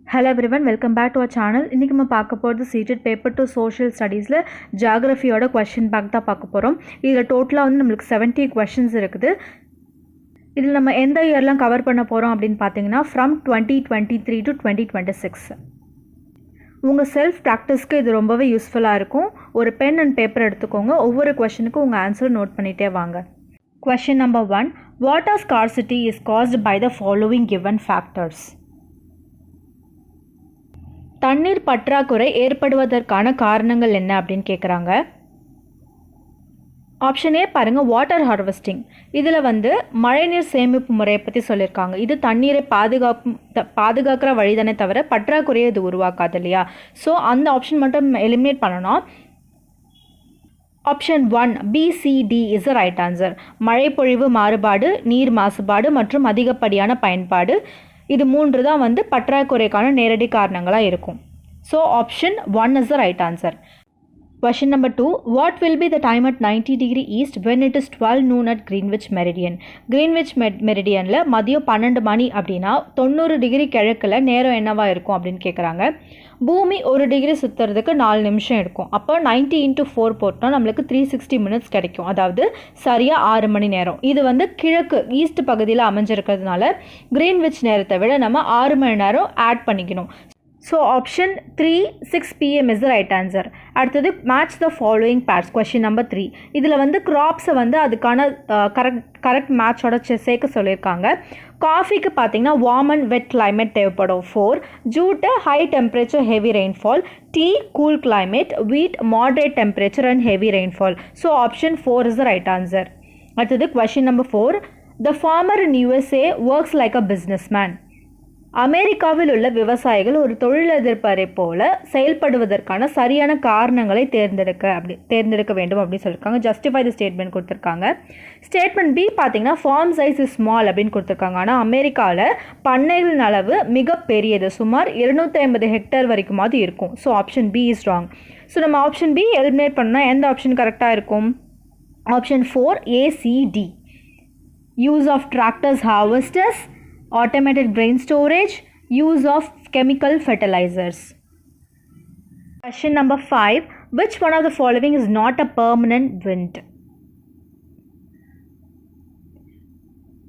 Hello everyone, welcome back to our channel. இன்னைக்கு நம்ம பார்க்க போறது seated paper to social studiesல geographyயோட question bank தான் பார்க்க போறோம். இதுல டோட்டலா வந்து நமக்கு 70 questions இருக்குது. இதில் நம்ம எந்த இயர்லாம் கவர் பண்ண போறோம் அப்படினு பாத்தீங்கன்னா from 2023 to 2026. உங்க செல்ஃப் பிராக்டிஸ்க்கு இது ரொம்பவே யூஸ்ஃபுல்லா இருக்கும். ஒரு பென் அண்ட் பேப்பர் எடுத்துக்கோங்க. ஒவ்வொரு क्वेश्चनக்கு உங்க ஆன்சர் நோட் பண்ணிட்டே வாங்க. Question number 1. Water scarcity is caused by the following given factors. தண்ணீர் பற்றாக்குறை ஏற்படுவதற்கான காரணங்கள் என்ன அப்படின்னு கேட்குறாங்க. ஆப்ஷன் ஏ பாருங்கள், வாட்டர் ஹார்வெஸ்டிங். இதில் வந்து மழைநீர் சேமிப்பு முறையை பற்றி சொல்லியிருக்காங்க. இது தண்ணீரை பாதுகாக்கிற வழிதானே தவிர பற்றாக்குறையை இது உருவாக்காது இல்லையா. ஸோ அந்த ஆப்ஷன் மட்டும் எலிமினேட் பண்ணணும். Option 1 BCD is the right answer. மழைப்பொழிவு மாறுபாடு, நீர் மாசுபாடு மற்றும் அதிகப்படியான பயன்பாடு, இது மூன்று தான் வந்து பற்றாக்குறைக்கான நேரடி காரணங்களாக இருக்கும். So option 1 is the right answer. Question number 2. What will be the time at 90 degree east when it is 12 noon at Greenwich Meridian? Greenwich Meridianல மதியம் 12 மணி அப்படின்னா 90 டிகிரி கிழக்கில் நேரம் என்னவா இருக்கும் அப்படின்னு கேட்குறாங்க. பூமி 1 டிகிரி சுற்றுறதுக்கு 4 நிமிஷம் எடுக்கும். அப்போ 90 into 4 போட்டோம் நம்மளுக்கு 360 மினிட்ஸ் கிடைக்கும். அதாவது சரியாக 6 மணி நேரம். இது வந்து கிழக்கு ஈஸ்ட் பகுதியில் அமைஞ்சிருக்கிறதுனால கிரீன்விச் நேரத்தை விட நம்ம 6 மணி நேரம் ஆட் பண்ணிக்கணும். So option 3 6 PM is the right answer. அடுத்தது match the following pairs. Question number 3. இதில் வந்து கிராப்ஸை வந்து அதுக்கான கரெக்ட் மேட்சோட சேர்க்க சொல்லியிருக்காங்க. காஃபிக்கு பார்த்தீங்கன்னா வார்ம் அண்ட் வெட் கிளைமேட் தேவைப்படும் 4. Jute high temperature heavy rainfall. Tea cool climate. Wheat moderate temperature and heavy rainfall. So option 4 is the right answer. அடுத்தது question number 4. The farmer in USA works like a businessman. அமெரிக்காவில் உள்ள விவசாயிகள் ஒரு தொழிலதிபரை போல செயல்படுவதற்கான சரியான காரணங்களை தேர்ந்தெடுக்க வேண்டும் அப்படின்னு சொல்லியிருக்காங்க. ஜஸ்டிஃபை தி ஸ்டேட்மெண்ட் கொடுத்துருக்காங்க. ஸ்டேட்மெண்ட் பி பார்த்தீங்கன்னா ஃபார்ம் சைஸ் இஸ் ஸ்மால் அப்படின்னு கொடுத்துருக்காங்க. ஆனால் அமெரிக்காவில் பண்ணைகளின் அளவு மிக பெரியது, சுமார் 250 ஹெக்டேர் வரைக்குமாவது இருக்கும். So option B is wrong. So நம்ம ஆப்ஷன் பி எலிமினேட் பண்ணால் எந்த ஆப்ஷன் கரெக்டாக இருக்கும்? Option 4 ACD. Use of tractors harvesters, automated grain storage, use of chemical fertilizers. Question number 5. Which one of the following is not a permanent wind?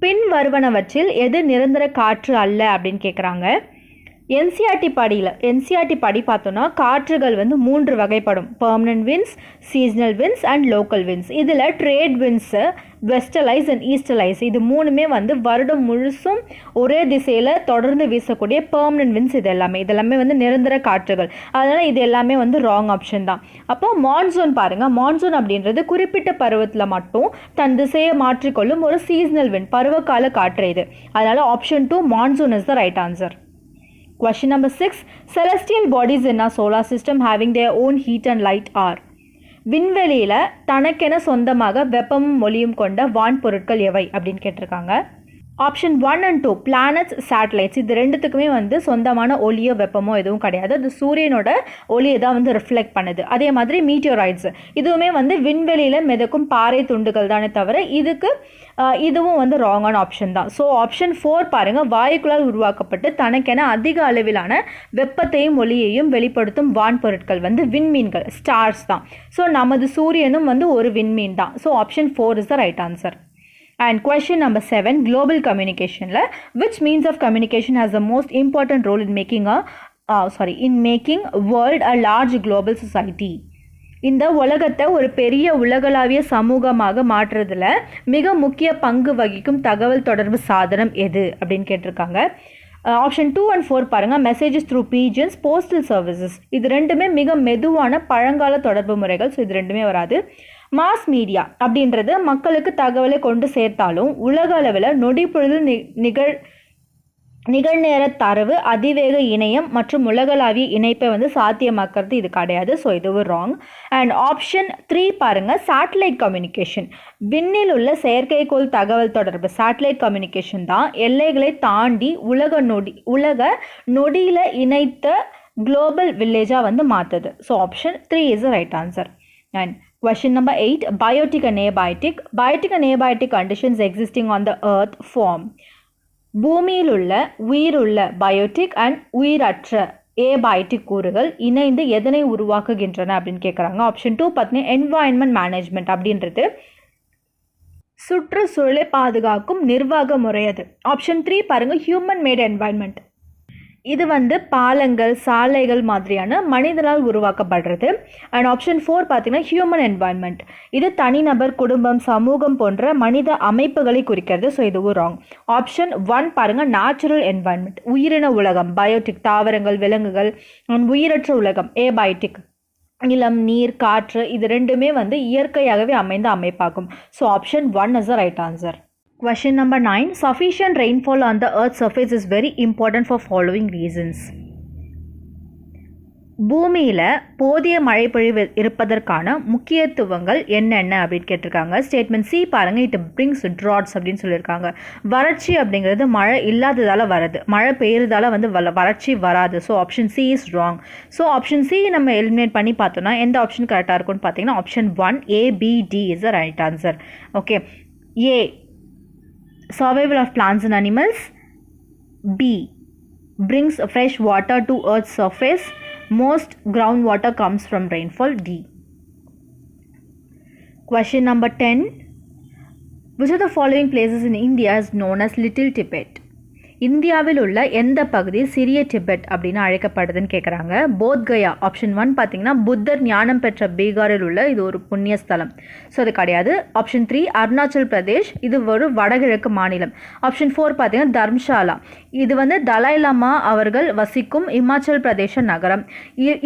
பின் வருவனவற்றில் எது நிரந்தர காற்று அல்ல அப்படின்னு கேட்குறாங்க. என்சிஆர்டி படி பார்த்தோன்னா காற்றுகள் வந்து 3 வகைப்படும். Permanent winds, seasonal winds and local winds. இதில் ட்ரேட் விண்ட்ஸு, வெஸ்டலைஸ் அண்ட் ஈஸ்டலைஸ், இது மூணுமே வந்து வருடம் முழுசும் ஒரே திசையில் தொடர்ந்து வீசக்கூடிய பெர்மனன்ட் விண்ட்ஸ். இதெல்லாமே வந்து நிரந்தர காற்றுகள். அதனால் இது எல்லாமே வந்து ராங் ஆப்ஷன் தான். அப்போ மான்சூன் பாருங்கள். மான்சூன் அப்படின்றது குறிப்பிட்ட பருவத்தில் மட்டும் தன் திசையை மாற்றிக்கொள்ளும் ஒரு சீசனல் விண்ட், பருவகால காற்று இது. அதனால் option 2 monsoon is the right answer. Question number 6. Celestial bodies in our solar system having their own heat and light are. விண்வெளியில் தனக்கென சொந்தமாக வெப்பமும் ஒளியும் கொண்ட வான் பொருட்கள் எவை அப்படின்னு கேட்டிருக்காங்க. ஆப்ஷன் 1 and 2 பிளானட்ஸ், சேட்டலைட்ஸ், இது ரெண்டுத்துக்குமே வந்து சொந்தமான ஒளியோ வெப்பமோ எதுவும் கிடையாது. அது சூரியனோட ஒளியை தான் வந்து ரிஃப்ளெக்ட் பண்ணுது. அதே மாதிரி மீட்டியோரைட்ஸ், இதுவுமே வந்து விண்வெளியில் மிதக்கும் பாறை துண்டுகள் தானே தவிர இதுவும் வந்து ராங்கான ஆப்ஷன் தான். ஸோ ஆப்ஷன் 4 பாருங்கள், வாயுக்களால் உருவாக்கப்பட்டு தனக்கென அதிக அளவிலான வெப்பத்தையும் ஒளியையும் வெளிப்படுத்தும் வான் பொருட்கள் வந்து விண்மீன்கள், ஸ்டார்ஸ் தான். ஸோ நமது சூரியனும் வந்து ஒரு விண்மீன் தான். So option 4 is the right answer. And question number 7, global communication. Which means of communication has the most important role in making world a large global society? இந்த உலகத்தை ஒரு பெரிய உலகளாவிய சமூகமாக மாற்றுறதுல மிக முக்கிய பங்கு வகிக்கும் தகவல் தொடர்பு சாதனம் எது அப்படின்னு கேட்டிருக்காங்க. ஆப்ஷன் 2 and 4 பாருங்கள். Messages through pigeons, postal services, இது ரெண்டுமே மிக மெதுவான பழங்கால தொடர்பு முறைகள். ஸோ இது ரெண்டுமே வராது. மாஸ் மீடியா அப்படின்றது மக்களுக்கு தகவலை கொண்டு சேர்த்தாலும் உலக அளவில் நொடிப்பொழுதில் நிகழ்நேர தரவு, அதிவேக இணையம் மற்றும் உலகளாவிய இணைப்பை வந்து சாத்தியமாக்கிறது இது கிடையாது. ஸோ இதுவும் ராங். அண்ட் ஆப்ஷன் 3 பாருங்கள், சேட்டலைட் கம்யூனிகேஷன். விண்ணில் உள்ள செயற்கைக்கோள் தகவல் தொடர்பு சேட்டலைட் கம்யூனிகேஷன் தான் எல்லைகளை தாண்டி உலக நொடியில் இணைத்த குளோபல் வில்லேஜாக வந்து மாற்றுது. So option 3 is the right answer. And question number 8. Biotic and abiotic conditions existing on the earth form. பூமியில் உள்ள உயிருள்ள பயோட்டிக் அண்ட் உயிரற்ற ஏபயோட்டிக் கூறுகள் இணைந்து எதனை உருவாக்குகின்றன அப்படின்னு கேட்குறாங்க. ஆப்ஷன் 2 பார்த்தீங்கன்னா என்வாயன்மெண்ட் மேனேஜ்மெண்ட் அப்படின்றது சுற்றுச்சூழலை பாதுகாக்கும் நிர்வாக முறை அது. ஆப்ஷன் 3 பாருங்கள் ஹியூமன் மேட் என்வாயன்மெண்ட். இது வந்து பாலங்கள் சாலைகள் மாதிரியான மனிதனால் உருவாக்கப்படுறது. அண்ட் ஆப்ஷன் 4 பார்த்தீங்கன்னா ஹியூமன் என்வாயன்மெண்ட். இது தனிநபர் குடும்பம் சமூகம் போன்ற மனித அமைப்புகளை குறிக்கிறது. ஸோ இதுவும் ராங். ஆப்ஷன் 1 பாருங்கள் நேச்சுரல் என்வாயன்மெண்ட். உயிரின உலகம் பயோட்டிக் தாவரங்கள் விலங்குகள். உயிரற்ற உலகம் ஏபயோட்டிக் நிலம் நீர் காற்று. இது ரெண்டுமே வந்து இயற்கையாகவே அமைந்த அமைப்பாகும். So option 1 is the right answer. Question number 9. Sufficient rainfall on the earth's surface is very important for following reasons. பூமியில் போதிய மழைப்பொழிவு இருப்பதற்கான முக்கியத்துவங்கள் என்னென்ன அப்படின்னு கேட்டிருக்காங்க. ஸ்டேட்மெண்ட் சி பாருங்கள், இட் பிரிங்ஸ் ட்ராட்ஸ் அப்படின்னு சொல்லியிருக்காங்க. வறட்சி அப்படிங்கிறது மழை இல்லாததால் வருது, மழை பெய்யறதால வந்து வறட்சி வராது. So option C is wrong. So option C நம்ம எலிமினேட் பண்ணி பார்த்தோம்னா எந்த ஆப்ஷன் கரெக்டாக இருக்கும்னு பார்த்தீங்கன்னா option 1 ABD is the right answer. Okay. A survival of plants and animals. B brings fresh water to earth's surface. Most groundwater comes from rainfall. D. Question number 10. Which of the following places in India is known as Little Tibet? இந்தியாவில் உள்ள எந்த பகுதி சிறிய Tibet அப்படின்னு அழைக்கப்படுதுன்னு கேட்குறாங்க. Bodh Gaya option 1 பார்த்தீங்கன்னா புத்தர் ஞானம் பெற்ற பீகாரில் உள்ள இது ஒரு புண்ணிய ஸ்தலம். ஸோ அது கிடையாது. ஆப்ஷன் 3 அருணாச்சல் பிரதேஷ், இது ஒரு வடகிழக்கு மாநிலம். ஆப்ஷன் 4 பார்த்தீங்கன்னா தர்ம்ஷாலா, இது வந்து தலாய் லாமா அவர்கள் வசிக்கும் இமாச்சல் பிரதேச நகரம்.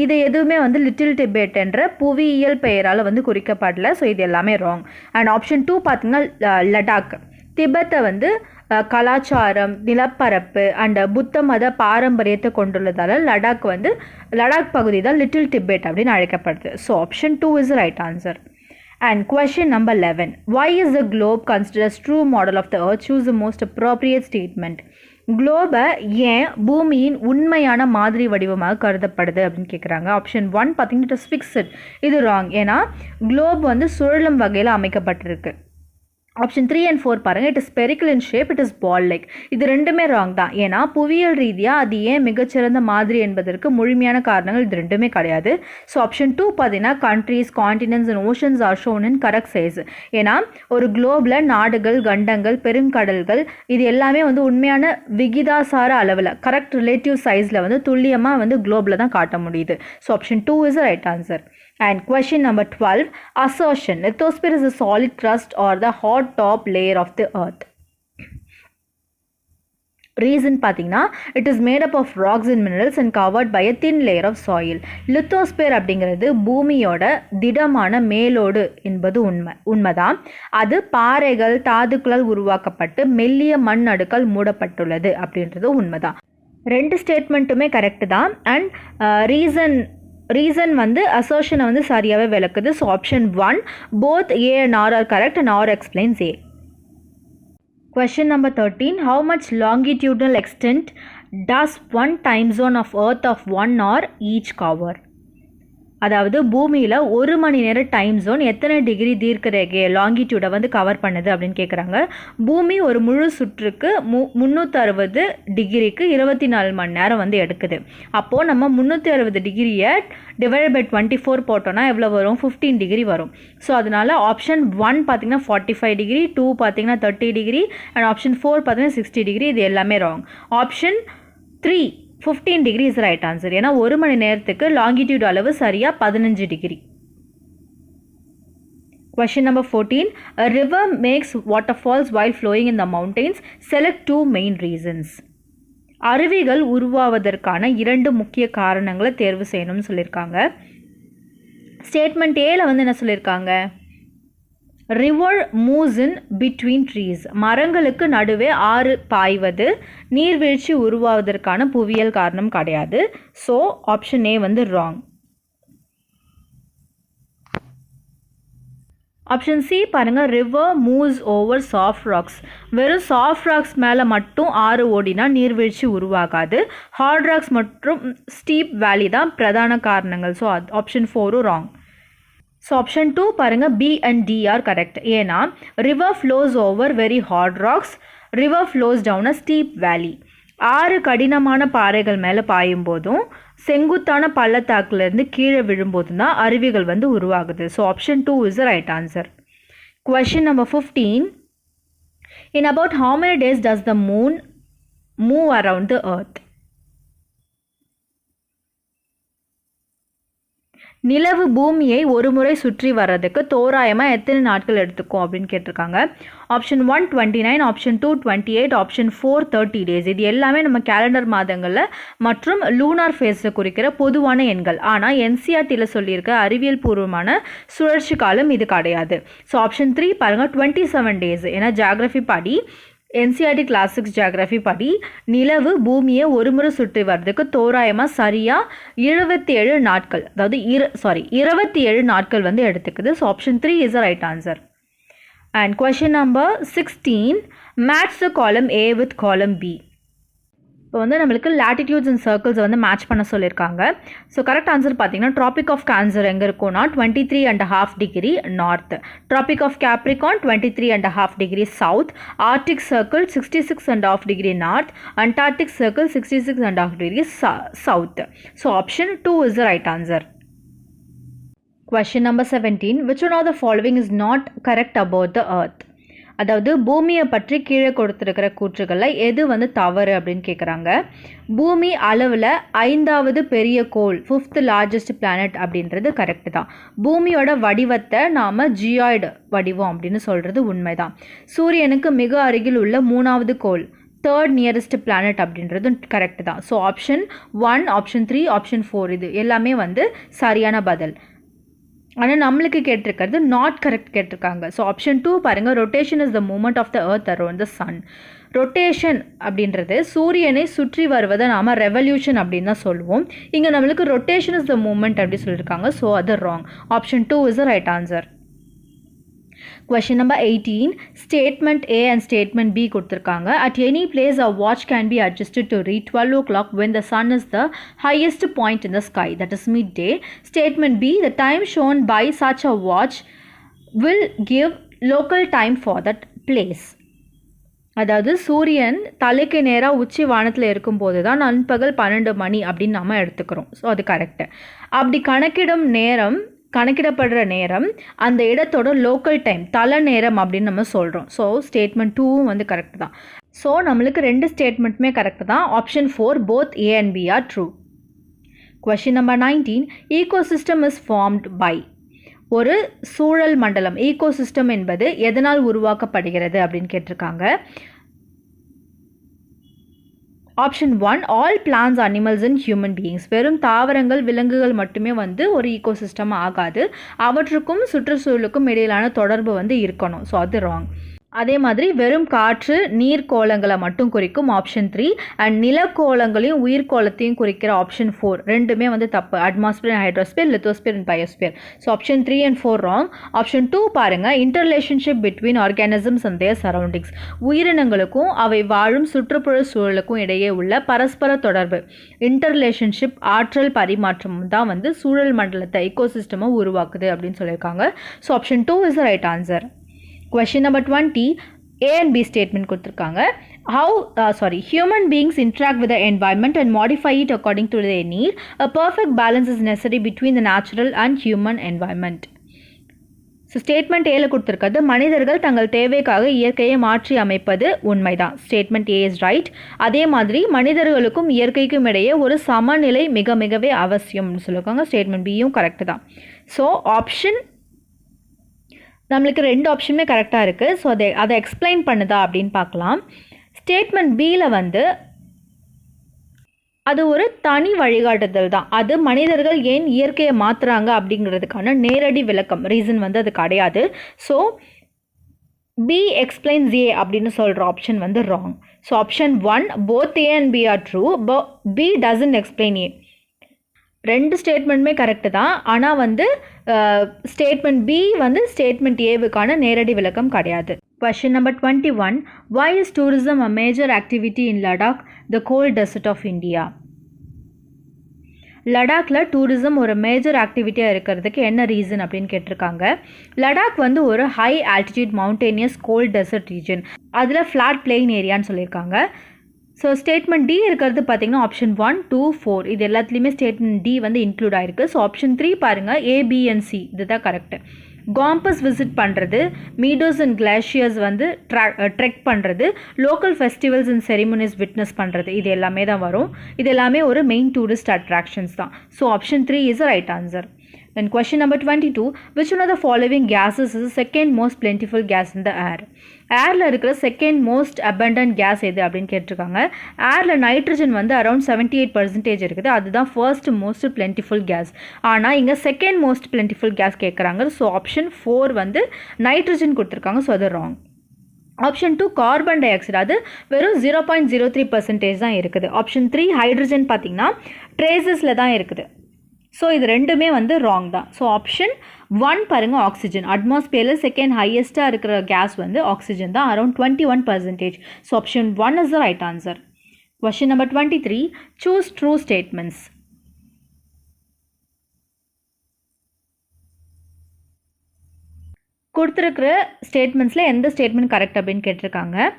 இது எதுவுமே வந்து லிட்டில் டிபெட் என்ற புவியியல் பெயரால் வந்து குறிக்கப்படல. ஸோ இது எல்லாமே ராங். அண்ட் ஆப்ஷன் 2 பார்த்தீங்கன்னா லடாக், திபெத்தை வந்து கலாச்சாரம் நிலப்பரப்பு அண்ட் புத்த மத பாரம்பரியத்தை கொண்டுள்ளதால் லடாக் பகுதி தான் லிட்டில் டிபெட் அப்படின்னு அழைக்கப்படுது. So option 2 is right answer. And question number 11. Why is the globe considered as true model of the earth? Choose the most appropriate statement. குளோபை ஏன் பூமியின் உண்மையான மாதிரி வடிவமாக கருதப்படுது அப்படின்னு கேட்குறாங்க. ஆப்ஷன் 1 பார்த்தீங்கன்னா இட் இஸ் ஃபிக்ஸட், இது ராங். ஏன்னா குளோப் வந்து சுழலும் வகையில் அமைக்கப்பட்டிருக்கு. ஆப்ஷன் 3 and 4 பாருங்கள், it is spherical in shape, it is ball like. இது ரெண்டுமே ராங் தான். ஏன்னா புவியியல் ரீதியாக அது ஏன் மிகச்சிறந்த மாதிரி என்பதற்கு முழுமையான காரணங்கள் இது ரெண்டுமே கிடையாது. ஸோ ஆப்ஷன் 2 பார்த்தீங்கன்னா countries continents and oceans R shown in correct size. ஏன்னா ஒரு குளோபில் நாடுகள் கண்டங்கள் பெருங்கடல்கள் இது எல்லாமே வந்து உண்மையான விகிதாசார அளவில் கரெக்ட் ரிலேட்டிவ் சைஸில் வந்து துல்லியமாக வந்து குளோபில் தான் காட்ட முடியுது. So option 2 is right answer. And question number 12. Assertion. Lithosphere is a solid crust or the hot top layer of the earth. Reason பார்த்தீங்கன்னா it is made up of rocks and minerals and covered by a thin layer of soil. Lithosphere அப்படிங்கிறது பூமியோட திடமான மேலோடு என்பது உண்மைதான். அது பாறைகள் தாதுக்களால் உருவாக்கப்பட்டு மெல்லிய மண் அடுக்கால் மூடப்பட்டுள்ளது அப்படின்றது உண்மைதான். ரெண்டு ஸ்டேட்மெண்ட்டுமே கரெக்டு தான். அண்ட் ரீசன் வந்து அசர்ஷனை வந்து சரியாகவே விளக்குது. So option 1 both A and R are correct and R explains A. Question number 13. How much longitudinal extent does one time zone of earth of 1 hour each cover? அதாவது பூமியில் 1 மணி நேர time zone எத்தனை degree தீர்க்க ரேகை லாங்கிடியூடை வந்து cover பண்ணுது அப்படின்னு கேட்குறாங்க. பூமி ஒரு முழு சுற்றுக்கு 360 டிகிரிக்கு 24 மணி நேரம் வந்து எடுக்குது. அப்போது நம்ம 360 டிகிரியை டிவைட் பை 24 போட்டோன்னா எவ்வளோ வரும்? 15 டிகிரி வரும். ஸோ அதனால் ஆப்ஷன் 1 பார்த்திங்கன்னா 45 டிகிரி, 2 பார்த்திங்கன்னா 30 டிகிரி அண்ட் ஆப்ஷன் 4 பார்த்திங்கன்னா 60 டிகிரி. இது எல்லாமே wrong. Option 3 15 degree is right answer. ஏன்னா 1 மணி நேரத்துக்கு லாங்கிடியூட் அளவு சரியாக 15 degree. Question number 14. A river makes waterfalls while flowing in the mountains. Select 2 main reasons. அருவிகள் உருவாவதற்கான 2 முக்கிய காரணங்களை தேர்வு செய்யணும்னு சொல்லியிருக்காங்க. ஸ்டேட்மெண்ட் ஏல வந்து என்ன சொல்லியிருக்காங்க? River moves in between trees. மரங்களுக்கு நடுவே ஆறு பாய்வது நீர்வீழ்ச்சி உருவாவதற்கான புவியியல் காரணம் கிடையாது. ஸோ ஆப்ஷன் ஏ வந்து ராங். ஆப்ஷன் சி பாருங்கள், river moves over soft rocks. வெறும் சாஃப்ட் ராக்ஸ் மேலே மட்டும் ஆறு ஓடினா நீர்வீழ்ச்சி உருவாகாது. ஹார்ட் ராக்ஸ் மற்றும் ஸ்டீப் வேலி தான் பிரதான காரணங்கள். So option 4 wrong. So option 2 பாருங்கள், B and D are correct. ஏன்னா river flows over very hard rocks river flows down a steep valley. ஆறு கடினமான பாறைகள் மேலே பாயும் போதும் செங்குத்தான பள்ளத்தாக்குலேருந்து கீழே விழும்போதும் தான் அருவிகள் வந்து உருவாகுது. So option 2 is the right answer. Question number 15. In about how many days does the moon move around the earth? நிலவு பூமியை ஒரு முறை சுற்றி வர்றதுக்கு தோராயமாக எத்தனை நாட்கள் எடுத்துக்கும் அப்படின்னு கேட்டிருக்காங்க. Option 1 29, option 2 28, option 4 30 days. இது எல்லாமே நம்ம கேலண்டர் மாதங்களில் மற்றும் லூனார் ஃபேஸை குறிக்கிற பொதுவான எண்கள். ஆனால் என்சிஆர்டியில் சொல்லியிருக்க அறிவியல் பூர்வமான சுழற்சி காலம் இது கிடையாது. ஸோ ஆப்ஷன் 3 பாருங்கள் 27 டேஸ். ஏன்னா ஜியாகிரஃபி படி என்சிஆர்டி கிளாஸ் 6 ஜியாகிரஃபி படி நிலவு பூமியை ஒரு முறை சுற்றி வர்றதுக்கு தோராயமாக சரியாக 27 நாட்கள், அதாவது 27 நாட்கள் வந்து எடுத்துக்குது. So option 3 is the right answer. And question number 16. Match the column A with column B. இப்போ வந்து நம்மளுக்கு லேட்டிடியூட்ஸ் அண்ட் சர்க்கிள்ஸ் வந்து மேட்ச் பண்ண சொல்லியிருக்காங்க. ஸோ கரெக்ட் ஆன்சர் பார்த்தீங்கன்னா ட்ராபிக் ஆஃப் கேன்சர் எங்கே இருக்கும்னா 23.5 degree north, tropic of Capricorn 23.5 degree south, Arctic circle 66.5 degree north, Antarctic circle 66.5 degree south. So option 2 is the right answer. Question number 17. Which one of the following is not correct about the earth? அதாவது பூமியை பற்றி கீழே கொடுத்துருக்கிற கூற்றுகளில் எது வந்து தவறு அப்படின்னு கேட்குறாங்க. பூமி அளவில் 5வது பெரிய கோள் 5th லார்ஜஸ்ட் பிளானட் அப்படின்றது கரெக்டு தான். பூமியோட வடிவத்தை நாம் ஜியாய்டு வடிவம் அப்படின்னு சொல்கிறது உண்மைதான். சூரியனுக்கு மிக அருகில் உள்ள 3வது கோள் 3rd நியரஸ்ட் பிளானட் அப்படின்றது கரெக்டு தான். ஸோ ஆப்ஷன் 1, ஆப்ஷன் 3, ஆப்ஷன் 4 இது எல்லாமே வந்து சரியான பதில். ஆனால் நம்மளுக்கு கேட்டிருக்கிறது நாட் கரெக்ட் கேட்டிருக்காங்க. ஸோ ஆப்ஷன் 2 பாருங்கள், rotation is the movement of the earth around the sun. Rotation அப்படின்றது சூரியனை சுற்றி வருவதை நாம் ரெவல்யூஷன் அப்படின்னு தான் சொல்லுவோம். இங்கே நம்மளுக்கு ரொட்டேஷன் இஸ் த மூமெண்ட் அப்படி சொல்லியிருக்காங்க. ஸோ அது wrong. Option 2 is the right answer. Question number 18. Statement A and statement B கொடுத்திருக்காங்க. At any place a watch can be adjusted to read 12 o'clock when the sun is the highest point in the sky, that is midday. Statement B, the time shown by such a watch will give local time for that place. அதாவது சூரியன் தலைக்கு நேராக உச்சி வானத்தில் இருக்கும்போது தான் நண்பகல் 12 மணி அப்படின்னு நம்ம எடுத்துக்கிறோம். ஸோ அது கரெக்டு. அப்படி கணக்கிடப்படுற நேரம் அந்த இடத்தோட லோக்கல் டைம் தலை நேரம் அப்படின்னு நம்ம சொல்கிறோம். ஸோ ஸ்டேட்மெண்ட் 2 வந்து கரெக்ட் தான். ஸோ நம்மளுக்கு 2 ஸ்டேட்மெண்ட்டுமே கரெக்ட் தான். Option 4 both A and B are true. Question number 19. Ecosystem is formed by. ஒரு சூழல் மண்டலம் ஈகோசிஸ்டம் என்பது எதனால் உருவாக்கப்படுகிறது அப்படின்னு கேட்டிருக்காங்க. Option 1 all plans animals and human beings. வெறும் தாவரங்கள் விலங்குகள் மட்டுமே வந்து ஒரு ஈகோசிஸ்டம் ஆகாது, அவற்றுக்கும் சுற்றுச்சூழலுக்கும் இடையிலான தொடர்பு வந்து இருக்கணும். ஸோ அது ராங். அதே மாதிரி வெறும் காற்று நீர்க்கோளங்களை மட்டும் குறிக்கும் ஆப்ஷன் 3 அண்ட் நிலக்கோளங்களையும் உயிர்கோளத்தையும் குறிக்கிற ஆப்ஷன் 4 ரெண்டுமே வந்து தப்பு. Atmosphere and hydrosphere, lithosphere and biosphere. So option 3 and 4 wrong. Option 2 பாருங்கள், interrelationship between organisms and their surroundings. உயிரினங்களுக்கும் அவை வாழும் சுற்றுப்புற சூழலுக்கும் இடையே உள்ள பரஸ்பர தொடர்பு இன்டர்ரிலேஷன்ஷிப் ஆற்றல் பரிமாற்றம் தான் வந்து சூழல் மண்டலத்தை ஈகோசிஸ்டமை உருவாக்குது அப்படின்னு சொல்லியிருக்காங்க. So option 2 is the right answer. Question number 20. A and B statement கொடுத்துருக்காங்க. Human beings interact with the environment and modify it according to their need. A perfect balance is necessary between the natural and human environment. So statement ஏல கொடுத்துருக்கிறது மனிதர்கள் தங்கள் தேவைக்காக இயற்கையை மாற்றி அமைப்பது உண்மைதான். Statement A is right. அதே மாதிரி மனிதர்களுக்கும் இயற்கைக்கும் இடையே ஒரு சமநிலை மிகவே அவசியம்னு சொல்லியிருக்காங்க. ஸ்டேட்மெண்ட் பியும் கரெக்டு தான். ஸோ ஆப்ஷன் நம்மளுக்கு 2 ஆப்ஷனுமே கரெக்டாக இருக்குது. ஸோ அதை எக்ஸ்பிளைன் பண்ணுதா அப்படின்னு பார்க்கலாம். ஸ்டேட்மெண்ட் பியில் வந்து அது ஒரு தனி வழிகாட்டுதல் தான். அது மனிதர்கள் ஏன் இயற்கையை மாற்றுறாங்க அப்படிங்கிறதுக்கான நேரடி விளக்கம் ரீசன் வந்து அது கிடையாது. ஸோ பி எக்ஸ்பிளைன்ஸ் ஏ அப்படின்னு சொல்கிற ஆப்ஷன் வந்து wrong. So option 1 both A and B are true, B doesn't explain A. 2 ஸ்டேட்மெண்ட்டுமே correct தான். ஆனால் வந்து ஸ்டேட்மெண்ட் பி வந்து ஸ்டேட்மெண்ட் ஏவுக்கான நேரடி விளக்கம் கிடையாது. Question number 21. Why is tourism a major activity in Ladakh, the cold desert of India? லடாக்ல tourism ஒரு major ஆக்டிவிட்டியாக இருக்கிறதுக்கு என்ன ரீசன் அப்படின்னு கேட்டிருக்காங்க. லடாக் வந்து ஒரு high altitude mountainous cold desert region, அதில் ஃப்ளாட் பிளெயின் ஏரியான்னு சொல்லியிருக்காங்க. ஸோ ஸ்டேட்மெண்ட் டி இருக்கிறது பார்த்தீங்கன்னா ஆப்ஷன் 1, 2, 4 இது எல்லாத்துலேயுமே ஸ்டேட்மெண்ட் டி வந்து இன்க்ளூட் ஆகிருக்கு. ஸோ ஆப்ஷன் 3 பாருங்கள், ஏபிஎன்சி இதுதான் கரெக்டு. காம்பஸ் விசிட் பண்ணுறது, மீடோஸ் அண்ட் கிளாஷியர்ஸ் வந்து ட்ரெக் பண்ணுறது, local festivals and ceremonies witness பண்ணுறது, இது எல்லாமே தான் வரும். இது எல்லாமே ஒரு மெயின் டூரிஸ்ட் அட்ராக்ஷன்ஸ் தான். So option 3 is the right answer. Then question number 22, which one of the following gases is the second most plentiful gas in the air? ஏரில் இருக்கிற செகண்ட் மோஸ்ட் abundant கேஸ் எது அப்படின்னு கேட்டிருக்காங்க. ஏரில் nitrogen வந்து around 78% இருக்குது, அதுதான் ஃபர்ஸ்ட் மோஸ்ட் பிளென்டிஃபுல் கேஸ். ஆனால் இங்கே செகண்ட் மோஸ்ட் பிளென்டிஃபுல் கேஸ் கேட்குறாங்க. ஸோ ஆப்ஷன் 4 வந்து நைட்ரஜன் கொடுத்துருக்காங்க. ஸோ அது wrong. Option 2 carbon di oxide, அது வெறும் 0.03% தான் இருக்குது. ஆப்ஷன் 3 ஹைட்ரஜன் பார்த்திங்கன்னா ட்ரேசஸில் தான் இருக்குது. ஸோ இது ரெண்டுமே வந்து ராங் தான். ஸோ ஆப்ஷன் 1 பாருங்கள், ஆக்சிஜன். அட்மாஸ்பியரில் செகண்ட் ஹையஸ்ட்டாக இருக்கிற கேஸ் வந்து ஆக்சிஜன் தான், around 21%. So option 1 is the right answer. Question number 23, choose true statements. கொடுத்துருக்கிற ஸ்டேட்மெண்ட்ஸில் எந்த ஸ்டேட்மெண்ட் கரெக்ட் அப்படின்னு கேட்டிருக்காங்க.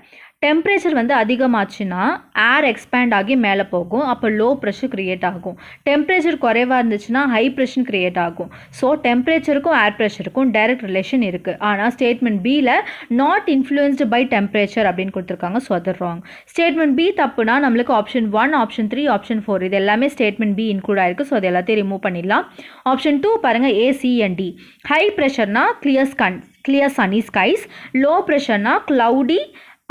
டெம்பரேச்சர் வந்து அதிகமாச்சுன்னா ஏர் எக்ஸ்பேண்ட் ஆகி மேலே போகும், அப்போ லோ ப்ரெஷர் க்ரியேட் ஆகும். டெம்பரேச்சர் குறைவாக இருந்துச்சுன்னா ஹை ப்ரெஷர் க்ரியேட் ஆகும். ஸோ டெம்பரேச்சருக்கும் ஏர் ப்ரெஷருக்கும் டைரக்ட் ரிலேஷன் இருக்குது. ஆனால் ஸ்டேட்மெண்ட் பியில் நாட் இன்ஃப்ளூயன்ஸ்டு பை டெம்பரேச்சர் அப்படின்னு கொடுத்துருக்காங்க. ஸோ அது ராங். ஸ்டேட்மெண்ட் பி தப்புனா நம்மளுக்கு ஆப்ஷன் 1, ஆப்ஷன் 3, ஆப்ஷன் 4 இது எல்லாமே ஸ்டேட்மெண்ட் பி இன்க்ளூட் ஆயிருக்கு. ஸோ அது எல்லாத்தையும் ரிமூவ் பண்ணிடலாம். ஆப்ஷன் 2 பாருங்கள், ஏசிஎன்டி. ஹை ப்ரெஷர்னா கிளியர் சன்னி ஸ்கைஸ், லோ ப்ரெஷர்னா cloudy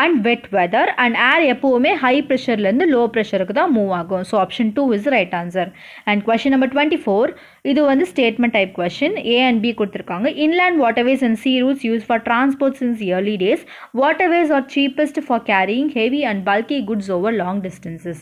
and wet weather, and air எப்போவுமே ஹை ப்ரெஷர்லேருந்து லோ ப்ரெஷருக்கு தான் மூவ் ஆகும். So option 2 is right answer. And question number 24, இது வந்து statement type question. A and B கொடுத்துருக்காங்க. Inland waterways and sea routes use for transport since early days. Waterways R cheapest for carrying heavy and bulky goods over long distances.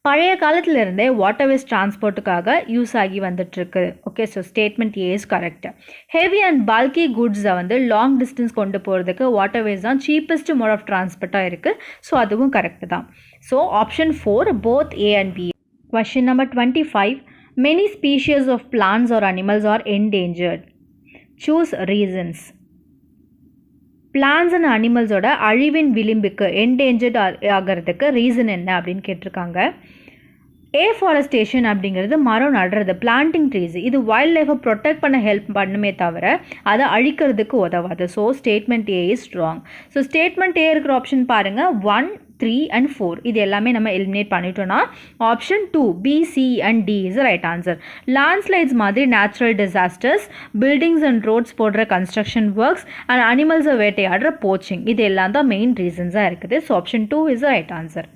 பழைய காலத்திலிருந்தே waterways டிரான்ஸ்போர்ட்டுக்காக use ஆகி வந்துட்டுருக்கு. Okay, so statement A is correct. Heavy and bulky குட்ஸை வந்து long distance கொண்டு போகிறதுக்கு waterways தான் சீப்பஸ்ட் மோட் ஆஃப் டிரான்ஸ்போர்ட்டாக இருக்குது. ஸோ அதுவும் கரெக்ட் தான். So option 4 both A and B. Question number 25, many species of plants or animals are endangered. Choose reasons. Plants and அனிமல்ஸோட அழிவின் விளிம்புக்கு என்டேஞ்சர்ட் ஆகிறதுக்கு ரீசன் என்ன அப்படின்னு கேட்டிருக்காங்க. ஏஃபாரஸ்டேஷன் அப்படிங்கிறது மரம் நடுறது, பிளான்டிங் ட்ரீஸ். இது வைல்ட் லைஃபை ப்ரொடெக்ட் பண்ண ஹெல்ப் பண்ணுமே தவிர அதை அழிக்கிறதுக்கு உதவாது. So statement A is wrong. So statement ஏ இருக்கிற ஆப்ஷன் பாருங்கள், 1, 3 and 4 இது எல்லாமே நம்ம எலிமினேட் பண்ணிட்டோம்னா ஆப்ஷன் 2 B, C and D is right answer. Landslides மாதிரி natural disasters, buildings and roads போடுற கன்ஸ்ட்ரக்ஷன் ஒர்க்ஸ் அண்ட் அனிமல்ஸை வேட்டையாடுற போச்சிங், இது எல்லாம் தான் மெயின் ரீசன்ஸாக இருக்குது. So option 2 is right answer.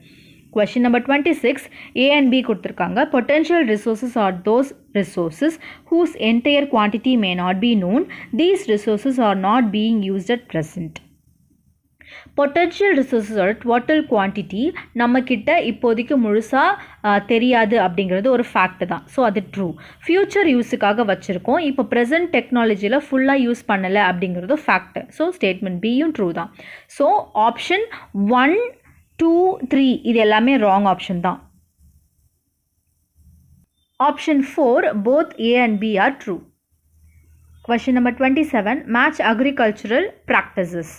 Question number 26, A and B கொடுத்துருக்காங்க. Potential resources are those resources whose entire quantity may not be known. These resources are not being used at present. Potential ரிசோர்ஸஸோட total quantity நம்மக்கிட்ட இப்போதைக்கு முழுசாக தெரியாது அப்படிங்கிறது ஒரு fact தான். So அது ட்ரூ. ஃப்யூச்சர் யூஸுக்காக வச்சுருக்கோம், இப்போ ப்ரெசென்ட் டெக்னாலஜியில் ஃபுல்லாக யூஸ் பண்ணலை அப்படிங்கிறது ஃபேக்ட். ஸோ ஸ்டேட்மெண்ட் பியும் ட்ரூ தான். ஸோ ஆப்ஷன் 1, 2, 3 இது எல்லாமே ராங் ஆப்ஷன் தான். Option 4 both A and B are true. Question number 27, match agricultural practices.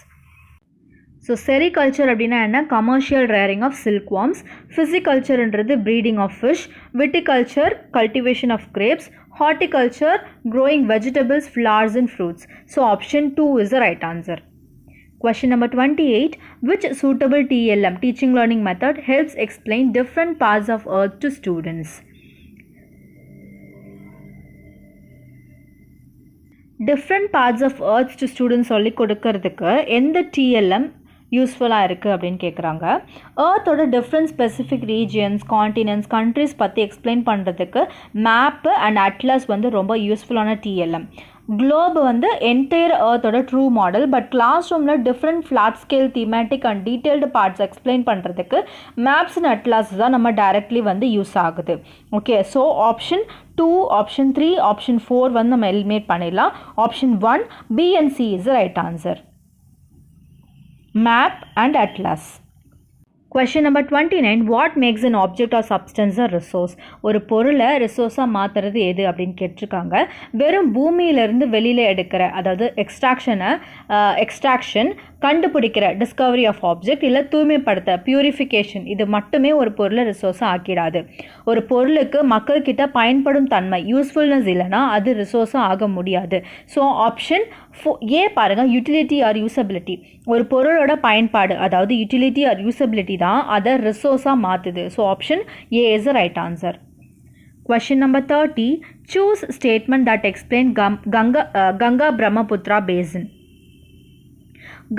So sericulture அப்படின்னா என்ன? Commercial rearing of silkworms. ஃபிசிகல்ச்சர்ன்றது breeding of fish. Viticulture cultivation of grapes. Horticulture growing vegetables, flowers and fruits. So option 2 is the right answer. Question number 28, which suitable TLM teaching learning method helps explain different parts of earth to students? Different parts of earth to students சொல்லி கொடுக்கறதுக்கு எந்த TLM யூஸ்ஃபுல்லாக இருக்குது அப்படின்னு கேட்குறாங்க. ஏர்த்தோட different specific regions, continents, countries பற்றி explain பண்ணுறதுக்கு மேப்பு அண்ட் அட்லஸ் வந்து ரொம்ப யூஸ்ஃபுல்லான TLM. குளோப் வந்து என்டையர் ஏர்த்தோட ட்ரூ மாடல். பட் கிளாஸ் ரூமில் different flat scale thematic and detailed parts explain பண்ணுறதுக்கு மேப்ஸ் அண்ட் அட்லாஸ் தான் நம்ம டைரக்ட்லி வந்து யூஸ் ஆகுது. Okay, so option 2, option 3, option 4 வந்து நம்ம எலிமினேட் பண்ணிடலாம். Option 1 B and C is right answer. Map and atlas. Question number 29. What makes an object or substance a resource? ஒரு பொருளை ரிசோர்ஸாக மாற்றுறது எது அப்படின்னு கேட்டிருக்காங்க. வெறும் பூமியிலேருந்து வெளியில் எடுக்கிற அதாவது எக்ஸ்ட்ராக்ஷன் கண்டுபிடிக்கிற டிஸ்கவரி ஆஃப் ஆப்ஜெக்ட் இல்லை தூய்மைப்படுத்த பியூரிஃபிகேஷன் இது மட்டுமே ஒரு பொருளை ரிசோர்ஸாக ஆக்கிடாது. ஒரு பொருளுக்கு மக்கள்கிட்ட பயன்படும் தன்மை யூஸ்ஃபுல்னஸ் இல்லைனா அது ரிசோர்ஸாக ஆக முடியாது. ஸோ ஆப்ஷன் ஏ பாருங்கள், யூட்டிலிட்டி ஆர் யூசபிலிட்டி. ஒரு பொருளோட பயன்பாடு அதாவது யூட்டிலிட்டி ஆர் யூசபிலிட்டி தான் அதை ரிசோர்ஸாக மாற்றுது. So option A is the right answer. Question number 30. Choose statement that explain Ganga Brahmaputra basin.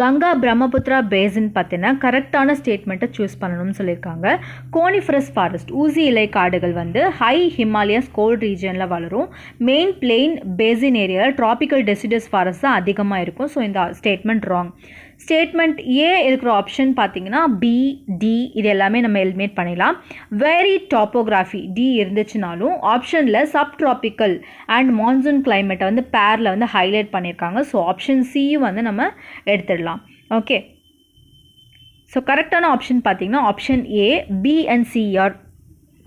Ganga Brahmaputra basin பற்றின கரெக்டான ஸ்டேட்மெண்ட்டை சூஸ் பண்ணணும்னு சொல்லியிருக்காங்க. கோனிஃபரஸ் ஃபாரஸ்ட் ஊசி இலை காடுகள் வந்து ஹை ஹிமாலயஸ் கோல்ட் ரீஜனில் வளரும். மெயின் பிளெயின் பேசின் ஏரியாவில் ட்ராபிக்கல் டெசிடஸ் ஃபாரஸ்ட் தான் அதிகமாக இருக்கும். ஸோ இந்த ஸ்டேட்மெண்ட் ராங். ஸ்டேட்மெண்ட் ஏ இருக்கிற ஆப்ஷன் பார்த்தீங்கன்னா பி, டி இது எல்லாமே நம்ம எலிமினேட் பண்ணிடலாம். வெரி டாப்போகிராஃபி டி இருந்துச்சுனாலும் ஆப்ஷனில் சப் ட்ராபிக்கல் அண்ட் மான்சூன் கிளைமேட்டை வந்து பேரில் வந்து ஹைலைட் பண்ணியிருக்காங்க. ஸோ ஆப்ஷன் சியும் வந்து நம்ம எடுத்துடலாம். ஓகே, ஸோ கரெக்டான ஆப்ஷன் பார்த்தீங்கன்னா option A, B and C are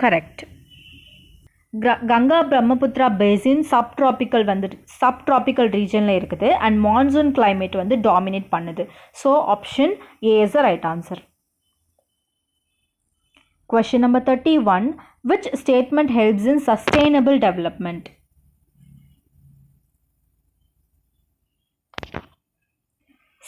correct. Ganga Brahmaputra basin subtropical ரீஜனில் இருக்குது அண்ட் மான்சூன் கிளைமேட் வந்து டாமினேட் பண்ணுது. So option A is the right answer. Question number 31. Which statement helps in sustainable development?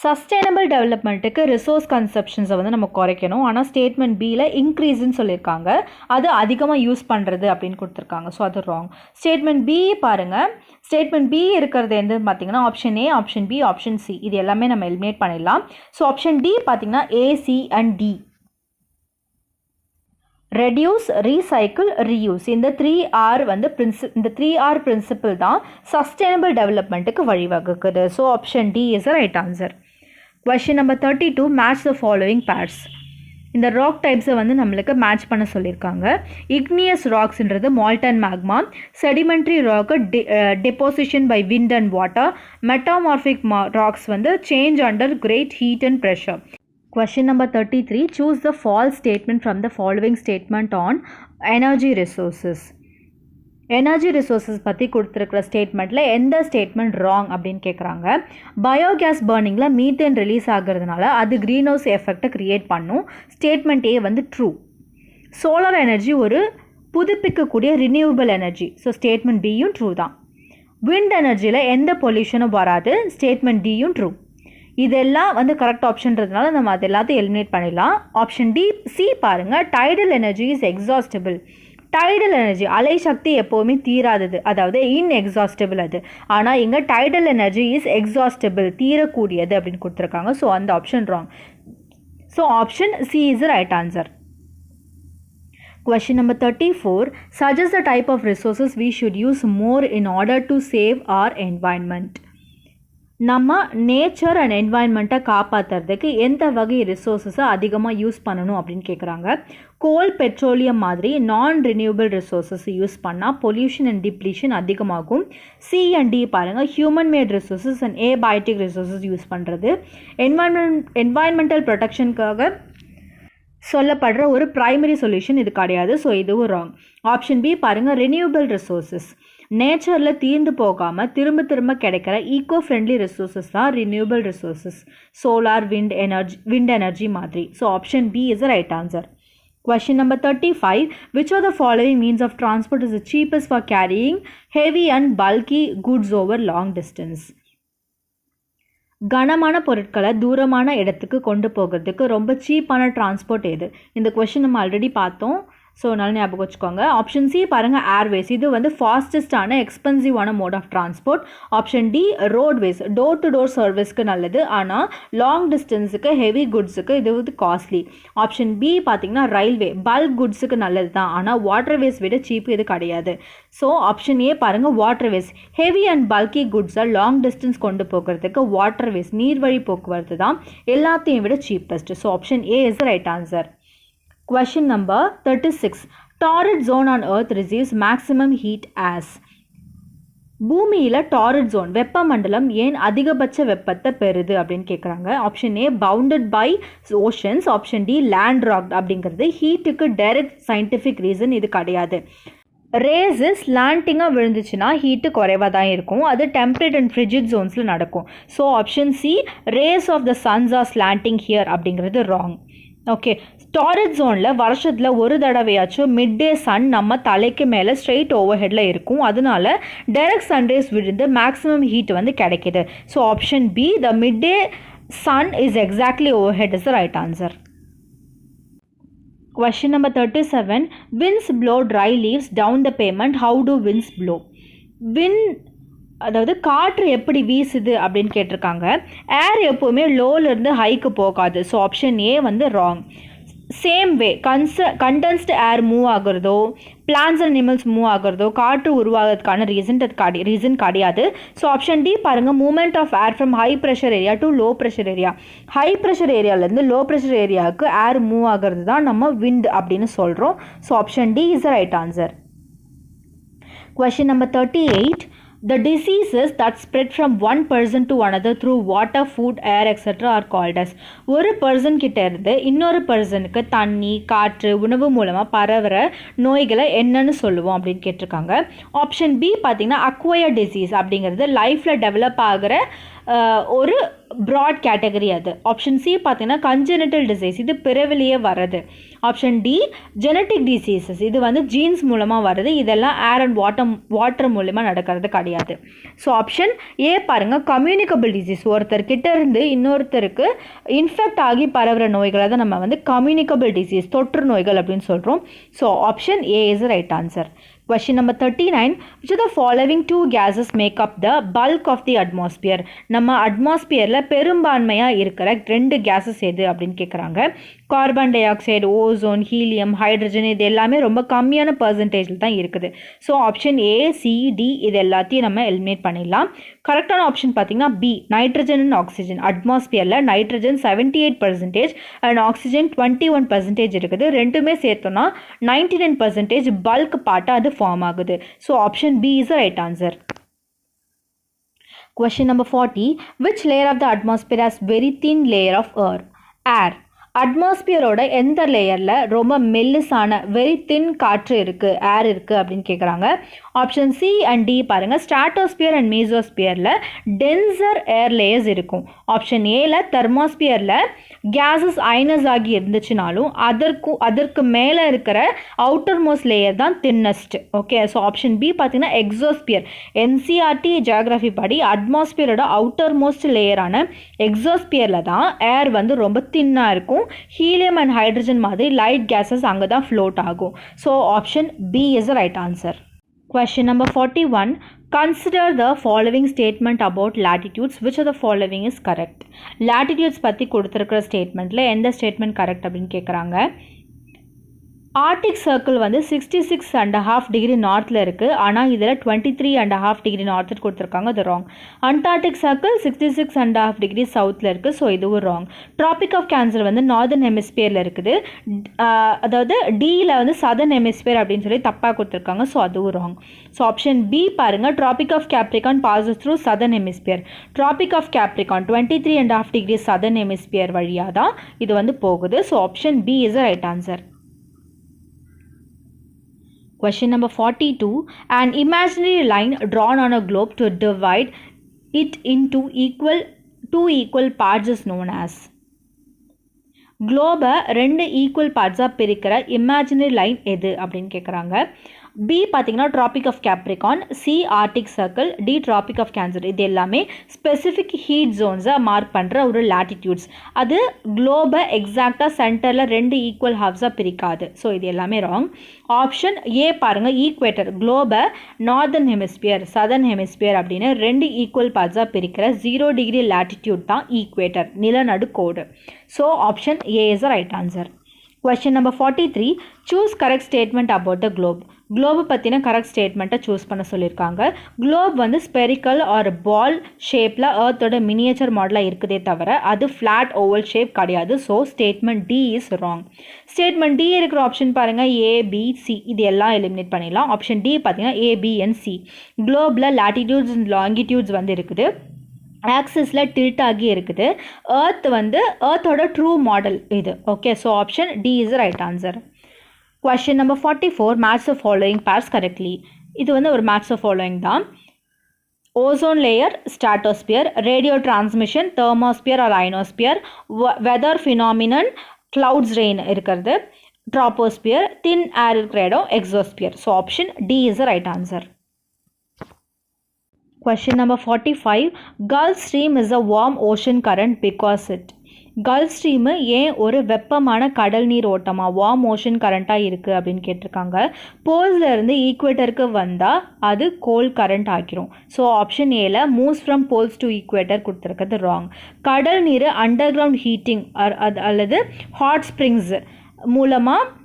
Sustainable டெவலப்மெண்ட்டுக்கு resource கன்சப்ஷன்ஸை வந்து நம்ம குறைக்கணும். ஆனால் ஸ்டேட்மெண்ட் பியில் இன்க்ரீஸ்ன்னு சொல்லியிருக்காங்க, அது அதிகமாக யூஸ் பண்ணுறது அப்படின்னு கொடுத்துருக்காங்க. ஸோ அது ராங். ஸ்டேட்மெண்ட் பி பாருங்கள், ஸ்டேட்மெண்ட் பி இருக்கிறது எதுன்னு பார்த்தீங்கன்னா option A, option B, option C இது எல்லாமே நம்ம எலிமினேட் பண்ணிடலாம். ஸோ ஆப்ஷன் டி பார்த்தீங்கன்னா A, C and D. Reduce, recycle, reuse இந்த 3R வந்து இந்த 3R பிரின்சிபிள் தான் சஸ்டைனபிள் டெவலப்மெண்ட்டுக்கு வழிவகுக்குது. So option D is the right answer. Question number 32. Match the following pairs. இந்த ராக் டைப்ஸை வந்து நம்மளுக்கு மேட்ச் பண்ண சொல்லியிருக்காங்க. இக்னியஸ் ராக்ஸ்ன்றது Malton magma, sedimentary rock deposition by wind and water, metamorphic rocks வந்து change under great heat and pressure. Question number 33. Choose the false statement from the following statement on energy resources. Energy resources பற்றி கொடுத்துருக்கிற ஸ்டேட்மெண்ட்டில் எந்த statement wrong அப்படின்னு கேட்குறாங்க. Biogas பர்னிங்கில் methane release ஆகிறதுனால அது greenhouse எஃபெக்டை create பண்ணும். ஸ்டேட்மெண்ட் ஏ வந்து ட்ரூ. சோலார் எனர்ஜி ஒரு புதுப்பிக்கக்கூடிய ரினியூவபிள் எனர்ஜி. ஸோ ஸ்டேட்மெண்ட் பியும் ட்ரூ தான். விண்ட் எனர்ஜியில் எந்த பொல்யூஷனும் வராது. ஸ்டேட்மெண்ட் டியும் ட்ரூ. இதெல்லாம் வந்து கரெக்ட் ஆப்ஷன்றதுனால நம்ம அது எல்லாத்தையும் எலிமினேட் பண்ணிடலாம். ஆப்ஷன் டி, சி பாருங்கள், tidal energy is exhaustible. Tidal energy அலை சக்தி எப்போவுமே தீராதது, அதாவது இன்எக்ஸாஸ்டபிள் அது. ஆனால் இங்கே டைடல் எனர்ஜி இஸ் எக்ஸாஸ்டபிள், தீரக்கூடியது அப்படின்னு கொடுத்துருக்காங்க. ஸோ அந்த option wrong. So option C is the right answer. Question number 34. Suggest the type of resources we should use more in order to save our environment. நம்ம nature and என்வாயன்மெண்ட்டை காப்பாற்றுறதுக்கு எந்த வகை ரிசோர்ஸஸை அதிகமாக use பண்ணணும் அப்படின்னு கேட்குறாங்க. கோல், பெட்ரோலியம் மாதிரி நான் ரினியூவபிள் ரிசோர்ஸஸ் யூஸ் பண்ணால் பொல்யூஷன் அண்ட் டிப்ளீஷன் அதிகமாகும். சி அண்ட் டி பாருங்கள், human made resources and abiotic resources use பண்ணுறது என்வாயன்மெண்டல் ப்ரொடெக்ஷனுக்காக சொல்லப்படுற ஒரு ப்ரைமரி சொல்யூஷன் இது கிடையாது. ஸோ இதுவும் ராங். ஆப்ஷன் பி பாருங்கள், ரினியூவபிள் ரிசோர்ஸஸ் நேச்சரில் தீர்ந்து போகாமல் திரும்ப திரும்ப கிடைக்கிற ஈக்கோ ஃப்ரெண்ட்லி ரிசோர்ஸஸ் தான் renewable resources. Solar, wind energy மாதிரி. So option B is the right answer. Question number 35. Which of the following means of transport is the cheapest for carrying heavy and bulky goods over long distance? கனமான பொருட்களை தூரமான இடத்துக்கு கொண்டு போகிறதுக்கு ரொம்ப சீப்பான transport எது? இந்த கொஷின் நம்ம ஆல்ரெடி பார்த்தோம். ஸோ நல்லா ஞாபகம் வச்சுக்கோங்க. ஆப்ஷன் சி பாருங்கள், ஏர்வேஸ். இது வந்து ஃபாஸ்டஸ்டான எக்ஸ்பென்சிவான mode of transport. Option D roadways, door to door சர்வீஸ்க்கு நல்லது, ஆனால் லாங் டிஸ்டன்ஸுக்கு ஹெவி குட்ஸுக்கு இது வந்து காஸ்ட்லி. ஆப்ஷன் பி பார்த்தீங்கன்னா ரயில்வே, பல்க் குட்ஸுக்கு நல்லது தான், ஆனால் வாட்டர்வேஸ் விட சீப்பு இது கிடையாது. ஸோ ஆப்ஷன் ஏ பாருங்கள், வாட்டர்வேஸ். ஹெவி அண்ட் பல்கி குட்ஸை லாங் டிஸ்டன்ஸ் கொண்டு போகிறதுக்கு வாட்டர்வேஸ், நீர்வழி போக்குவரத்து தான் எல்லாத்தையும் விட cheapest. So option A is the right answer. Question number 36. Torrid zone on earth receives maximum heat as. பூமியில் டாரிட் ஜோன் வெப்பமண்டலம் ஏன் அதிகபட்ச வெப்பத்தை பெறுது அப்படின்னு கேட்குறாங்க. Option A bounded by oceans, option D land locked அப்படிங்கிறது. ஹீட்டுக்கு டைரக்ட் சயின்டிஃபிக் ரீசன் இது கிடையாது. ரேஸு ஸ்லாண்டிங்காக விழுந்துச்சுன்னா ஹீட்டு குறைவாக தான் இருக்கும். அது டெம்பரேட் அண்ட் ஃப்ரிஜிட் ஜோன்ஸில் நடக்கும். So option C rays of the suns are slanting here அப்படிங்கிறது ராங். ஓகே, டாரிட் ஜோனில் வருஷத்தில் ஒரு தடவையாச்சும் மிட் டே சன் நம்ம தலைக்கு மேலே ஸ்ட்ரெயிட் ஓவர் ஹெட்டில் இருக்கும். அதனால டைரக்ட் சன்ரேஸ் விழுந்து மேக்ஸிமம் ஹீட் வந்து கிடைக்கிது. So option B the midday sun is exactly overhead is the right answer. Question number 37. Winds blow dry leaves down the pavement. How do winds blow? அதாவது காற்று எப்படி வீசுது அப்படின்னு கேட்டிருக்காங்க. Air எப்போவுமே லோலேருந்து ஹைக்கு போகாது. ஸோ ஆப்ஷன் ஏ வந்து wrong. Same way condensed air move ஆகுறதோ பிளான்ஸ் அண்ட் அனிமல்ஸ் மூவ் ஆகுறதோ காற்று உருவாகிறதுக்கான ரீசன் கிடையாது. ஸோ ஆப்ஷன் டி பாருங்கள், movement of air from high pressure area to low pressure area. High pressure ஏரியாவிலேருந்து லோ ப்ரெஷர் ஏரியாவுக்கு air move ஆகிறது தான் நம்ம விண்ட் அப்படின்னு சொல்கிறோம். So option D is the right answer. Question number 38. The diseases that spread from one person to another through water, food, air, etc. are called as. ஒரு person கிட்ட இருந்து இன்னொரு பர்சனுக்கு தண்ணி, காற்று, உணவு மூலமாக பரவுற நோய்களை என்னன்னு சொல்லுவோம் அப்படின்னு கேட்டிருக்காங்க. ஆப்ஷன் பி பார்த்தீங்கன்னா அக்வயர்ட் டிசீஸ் அப்படிங்கிறது லைஃப்பில் டெவலப் ஆகிற ஒரு ப்ராட் கேட்டகரி அது. ஆப்ஷன் சி பார்த்தீங்கன்னா கன்ஜெனிட்டல் டிசீஸ், இது பிறவிலேயே வர்றது. ஆப்ஷன் டி ஜெனட்டிக் டிசீசஸ், இது வந்து ஜீன்ஸ் மூலமாக வருது. இதெல்லாம் ஏர் அண்ட் வாட்டர் மூலமாக நடக்கிறது கிடையாது. ஸோ ஆப்ஷன் ஏ பாருங்கள், கம்யூனிகபிள் டிசீஸ், ஒருத்தர்கிட்ட இருந்து இன்னொருத்தருக்கு இன்ஃபெக்ட் ஆகி பரவுற நோய்களை தான் நம்ம வந்து கம்யூனிகபிள் டிசீஸ், தொற்று நோய்கள் அப்படின்னு சொல்கிறோம். So option A is right answer. Question number 39. Which of the following two gases make up the bulk of the atmosphere? நம்ம அட்மாஸ்பியரில் பெரும்பான்மையாக இருக்கிற 2 கேஸஸ் எது அப்படின்னு கேட்குறாங்க. Carbon dioxide, ozone, helium, hydrogen, இது எல்லாமே ரொம்ப கம்மியான பர்சன்டேஜில் தான் இருக்குது. So option A, C, D இது எல்லாத்தையும் நம்ம எலிமினேட் பண்ணிடலாம். கரெக்டான ஆப்ஷன் பார்த்தீங்கன்னா பி, நைட்ரஜன் அண்ட் ஆக்சிஜன். அட்மாஸ்பியரில் நைட்ரஜன் 78% அண்ட் ஆக்சிஜன் 21% இருக்குது. ரெண்டுமே சேர்த்தோன்னா 99% பல்க் பார்ட்டாக அது ஃபார்ம் ஆகுது. So option B is the right answer. Question number 40. Which layer of the atmosphere has very thin layer of air? அட்மாஸ்பியரோட எந்த லேயரில் ரொம்ப மெல்லிசான வெரி தின் காற்று இருக்குது, ஏர் இருக்குது அப்படின்னு கேட்குறாங்க. ஆப்ஷன் சி அண்ட் டி பாருங்கள், ஸ்ட்ராட்டோஸ்பியர் அண்ட் மீசோஸ்பியரில் டென்சர் ஏர் லேயர்ஸ் இருக்கும். ஆப்ஷன் ஏல தெர்மாஸ்பியரில் கேஸஸ் அயனஸ் ஆகி இருந்துச்சுனாலும் அதற்கு மேலே இருக்கிற அவுட்டர் மோஸ்ட் லேயர் தான் thinnest. Okay, so option B பார்த்தீங்கன்னா எக்ஸோஸ்பியர். என்சிஆர்டி ஜியாகிரஃபி படி அட்மாஸ்பியரோட அவுட்டர் மோஸ்ட் லேயரான எக்ஸோஸ்பியரில் தான் ஏர் வந்து ரொம்ப தின்னாக இருக்கும். ஹீலியம் அண்ட் ஹைட்ரஜன் மாதிரி லைட் கேஸஸ் அங்கே தான் ஃப்ளோட் ஆகும். So option B is the right answer. Question number 41. Consider the following statement about latitudes. Which of the following is correct? Latitudes பற்றி கொடுத்துருக்கிற ஸ்டேட்மெண்ட்டில் எந்த ஸ்டேட்மெண்ட் கரெக்ட் அப்படின்னு கேட்குறாங்க. ஆர்டிக் சர்க்கிள் வந்து 66.5 டிகிரி நார்த்தில் இருக்குது. ஆனால் இதில் 23.5 டிகிரி நார்த்தில் கொடுத்துருக்காங்க, அது ராங். அண்டார்டிக் சர்க்கிள் 66.5 டிகிரி சவுத்தில் இருக்குது. ஸோ இதுவும் ராங். ட்ராபிக் ஆஃப் கேன்சர் வந்து நார்தர்ன் ஹெமிஸ்பியரில் இருக்குது. அதாவது டியில் வந்து சதர்ன் ஹெமிஸ்பியர் அப்படின்னு சொல்லி தப்பாக கொடுத்துருக்காங்க. ஸோ அதுவும் ராங். ஸோ ஆப்ஷன் பி பாருங்கள், tropic of Capricorn passes through southern hemisphere. Tropic of Capricorn 23.5 degree southern hemisphere வழியாக தான் இது வந்து போகுது. So option B is the right answer. Question number 42. An imaginary line drawn on a globe to divide it into two equal parts is known as. குளோபை 2 equal பார்ட்ஸாக பிரிக்கிற imaginary line எது அப்படின்னு கேட்குறாங்க. பி பார்த்தீங்கன்னா tropic of Capricorn, C Arctic circle, D tropic of Cancer. இது எல்லாமே specific heat ஜோன்ஸை mark பண்ணுற ஒரு லேட்டிடியூட்ஸ். அது குளோபை எக்ஸாக்டாக சென்டரில் 2 ஈக்குவல் ஹாஃப்ஸாக பிரிக்காது. ஸோ இது எல்லாமே ராங். ஆப்ஷன் ஏ பாருங்கள், ஈக்குவேட்டர். குளோபை நார்தர்ன் ஹெமிஸ்பியர், சதர்ன் ஹெமிஸ்பியர் அப்படின்னு 2 ஈக்குவல் பார்ட்ஸாக பிரிக்கிற 0 டிகிரி லேட்டிடியூட் தான் ஈக்குவேட்டர், நிலநடுக்கோடு. So option A is the right answer. Question number 43. Choose correct statement about the globe. Globe பற்றின கரெக்ட் ஸ்டேட்மெண்ட்டை சூஸ் பண்ண சொல்லியிருக்காங்க. குளோப் வந்து ஸ்பெரிக்கல் ஆர் பால் ஷேப்பில் ஏர்த்தோட மினியேச்சர் மாடலாக இருக்குதே தவிர அது ஃப்ளாட் ஓவல் ஷேப் கிடையாது. So statement D is wrong. Statement D இருக்கிற ஆப்ஷன் பாருங்கள், ஏபிசி, இது எல்லாம் எலிமினேட் பண்ணிடலாம். ஆப்ஷன் டி பார்த்தீங்கன்னா ஏபிஎன்சி. குளோபில் லாட்டிடியூட்ஸ் அண்ட் லாங்கிடியூட்ஸ் வந்து இருக்குது, ஆக்சிஸில் டில்ட் ஆகி இருக்குது. ஏர்த் வந்து ஏர்த்தோட ட்ரூ மாடல் இது. Okay, so option D is right answer. Question number 44. Match the following pairs correctly. இது வந்து ஒரு match the following தான். Ozone layer, stratosphere, radio transmission, thermosphere or ionosphere, weather phenomenon, clouds rain இருக்கிறது, troposphere, thin air இருக்கிற இடம், exosphere. So option D is the right answer. Question number 45. Gulf Stream is a warm ocean current because it. Gulf stream ஏன் ஒரு வெப்பமான கடல் நீர் ஓட்டமாக warm ocean கரண்ட்டாக இருக்குது அப்படின்னு கேட்டிருக்காங்க. போல்ஸ்லேருந்து ஈக்குவேட்டருக்கு வந்தால் அது கோல் கரண்ட் ஆக்கிரும். ஸோ ஆப்ஷன் ஏல moves from poles to equator கொடுத்துருக்கிறது ராங். கடல் நீர் அண்டர் கிரவுண்ட் ஹீட்டிங் அல்லது ஹாட் ஸ்ப்ரிங்ஸ் மூலமாக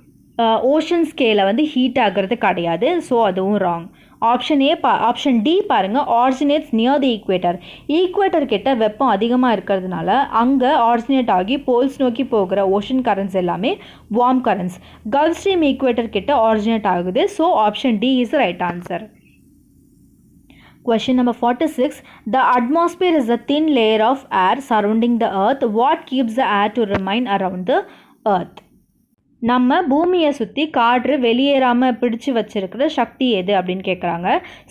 ஓஷன் ஸ்கேலை வந்து ஹீட் ஆகிறது கிடையாது. ஸோ அதுவும் ராங். ஆப்ஷன் டி பாருங்கள், originates near the equator. Equator கிட்ட வெப்பம் அதிகமாக இருக்கிறதுனால அங்கே ஆரிஜினேட் ஆகி போல்ஸ் நோக்கி போகிற ஓஷன் கரண்ட்ஸ் எல்லாமே warm currents. Gulf stream equator கிட்ட ஆரிஜினேட் ஆகுது. So option D is right answer. Question number 46. The atmosphere is a thin layer of air surrounding the earth. What keeps the air to remain around the earth? நம்ம பூமியை சுற்றி காற்று வெளியேறாமல் பிடிச்சி வச்சிருக்கிற சக்தி எது அப்படின்னு கேட்குறாங்க.